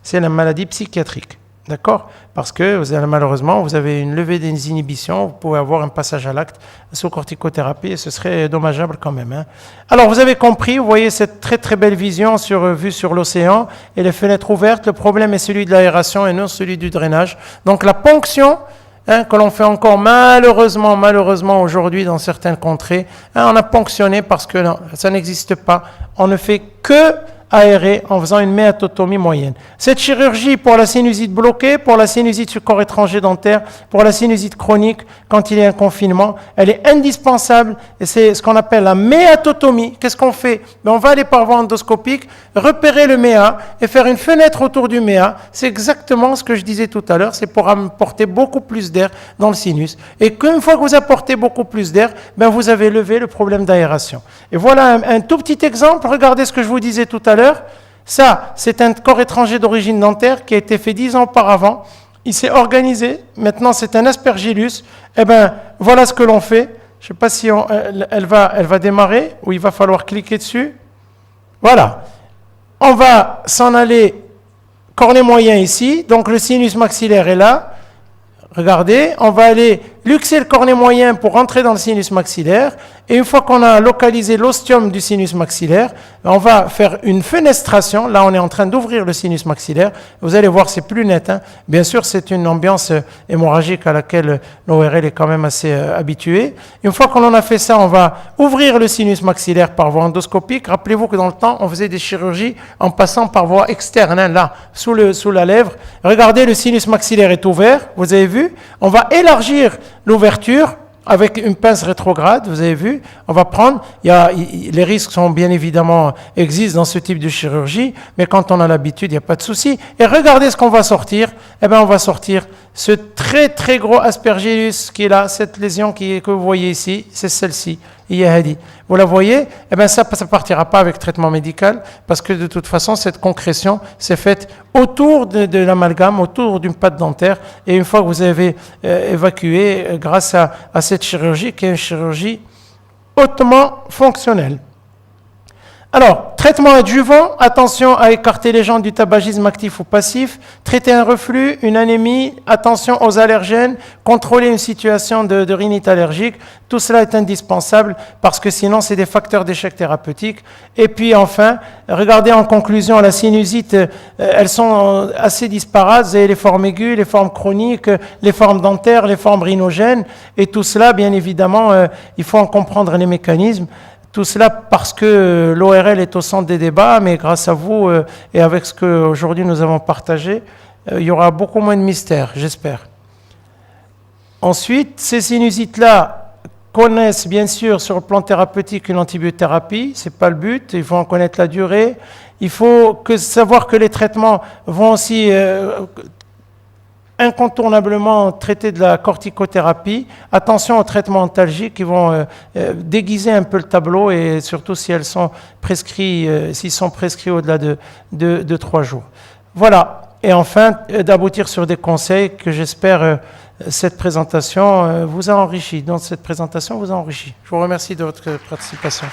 c'est la maladie psychiatrique. D'accord? Parce que malheureusement, vous avez une levée des inhibitions, vous pouvez avoir un passage à l'acte sous corticothérapie et ce serait dommageable quand même. Hein. Alors, vous avez compris, vous voyez cette très très belle vision vue sur l'océan et les fenêtres ouvertes. Le problème est celui de l'aération et non celui du drainage. Donc, la ponction que l'on fait encore malheureusement aujourd'hui dans certaines contrées, on a ponctionné parce que non, ça n'existe pas. On ne fait que aéré en faisant une méatotomie moyenne. Cette chirurgie pour la sinusite bloquée, pour la sinusite sur corps étranger dentaire, pour la sinusite chronique, quand il y a un confinement, elle est indispensable et c'est ce qu'on appelle la méatotomie. Qu'est-ce qu'on fait? On va aller par voie endoscopique, repérer le méa et faire une fenêtre autour du méa. C'est exactement ce que je disais tout à l'heure, c'est pour apporter beaucoup plus d'air dans le sinus. Et qu'une fois que vous apportez beaucoup plus d'air, vous avez levé le problème d'aération. Et voilà un tout petit exemple, regardez ce que je vous disais tout à l'heure. Ça, c'est un corps étranger d'origine dentaire qui a été fait 10 ans auparavant. Il s'est organisé. Maintenant, c'est un aspergillus. Voilà ce que l'on fait. Je ne sais pas si elle va démarrer ou il va falloir cliquer dessus. Voilà. On va s'en aller cornet moyen ici. Donc, le sinus maxillaire est là. Regardez, on va aller luxer le cornet moyen pour rentrer dans le sinus maxillaire. Et une fois qu'on a localisé l'ostium du sinus maxillaire, on va faire une fenestration. Là, on est en train d'ouvrir le sinus maxillaire. Vous allez voir, c'est plus net. Hein. Bien sûr, c'est une ambiance hémorragique à laquelle l'ORL est quand même assez habitué. Une fois qu'on en a fait ça, on va ouvrir le sinus maxillaire par voie endoscopique. Rappelez-vous que dans le temps, on faisait des chirurgies en passant par voie externe, hein, là, sous la lèvre. Regardez, le sinus maxillaire est ouvert. Vous avez vu? On va élargir l'ouverture avec une pince rétrograde, vous avez vu, on va prendre, les risques sont bien évidemment existent dans ce type de chirurgie, mais quand on a l'habitude, il n'y a pas de souci. Et regardez ce qu'on va sortir, on va sortir ce très très gros aspergillus qui est là, cette lésion que vous voyez ici, c'est celle-ci, Iyahadi. Vous la voyez? Ça ne partira pas avec traitement médical, parce que de toute façon, cette concrétion s'est faite autour de l'amalgame, autour d'une pâte dentaire, et une fois que vous avez évacué, grâce à cette chirurgie, qui est une chirurgie hautement fonctionnelle. Alors, traitement adjuvant, attention à écarter les gens du tabagisme actif ou passif, traiter un reflux, une anémie, attention aux allergènes, contrôler une situation de rhinite allergique, tout cela est indispensable parce que sinon c'est des facteurs d'échec thérapeutique. Et puis enfin, regardez en conclusion la sinusite, elles sont assez disparates, vous avez les formes aiguës, les formes chroniques, les formes dentaires, les formes rhinogènes, et tout cela, bien évidemment, il faut en comprendre les mécanismes. Tout cela parce que l'ORL est au centre des débats, mais grâce à vous et avec ce qu'aujourd'hui nous avons partagé, il y aura beaucoup moins de mystères, j'espère. Ensuite, ces sinusites-là connaissent bien sûr sur le plan thérapeutique une antibiothérapie, ce n'est pas le but, il faut en connaître la durée. Il faut savoir que les traitements vont aussi incontournablement traiter de la corticothérapie. Attention aux traitements antalgiques qui vont déguiser un peu le tableau et surtout si elles sont prescrits, s'ils sont prescrits au-delà de 3 jours. Voilà. Et enfin, d'aboutir sur des conseils que j'espère cette présentation vous a enrichi. Donc cette présentation vous a enrichi. Je vous remercie de votre participation.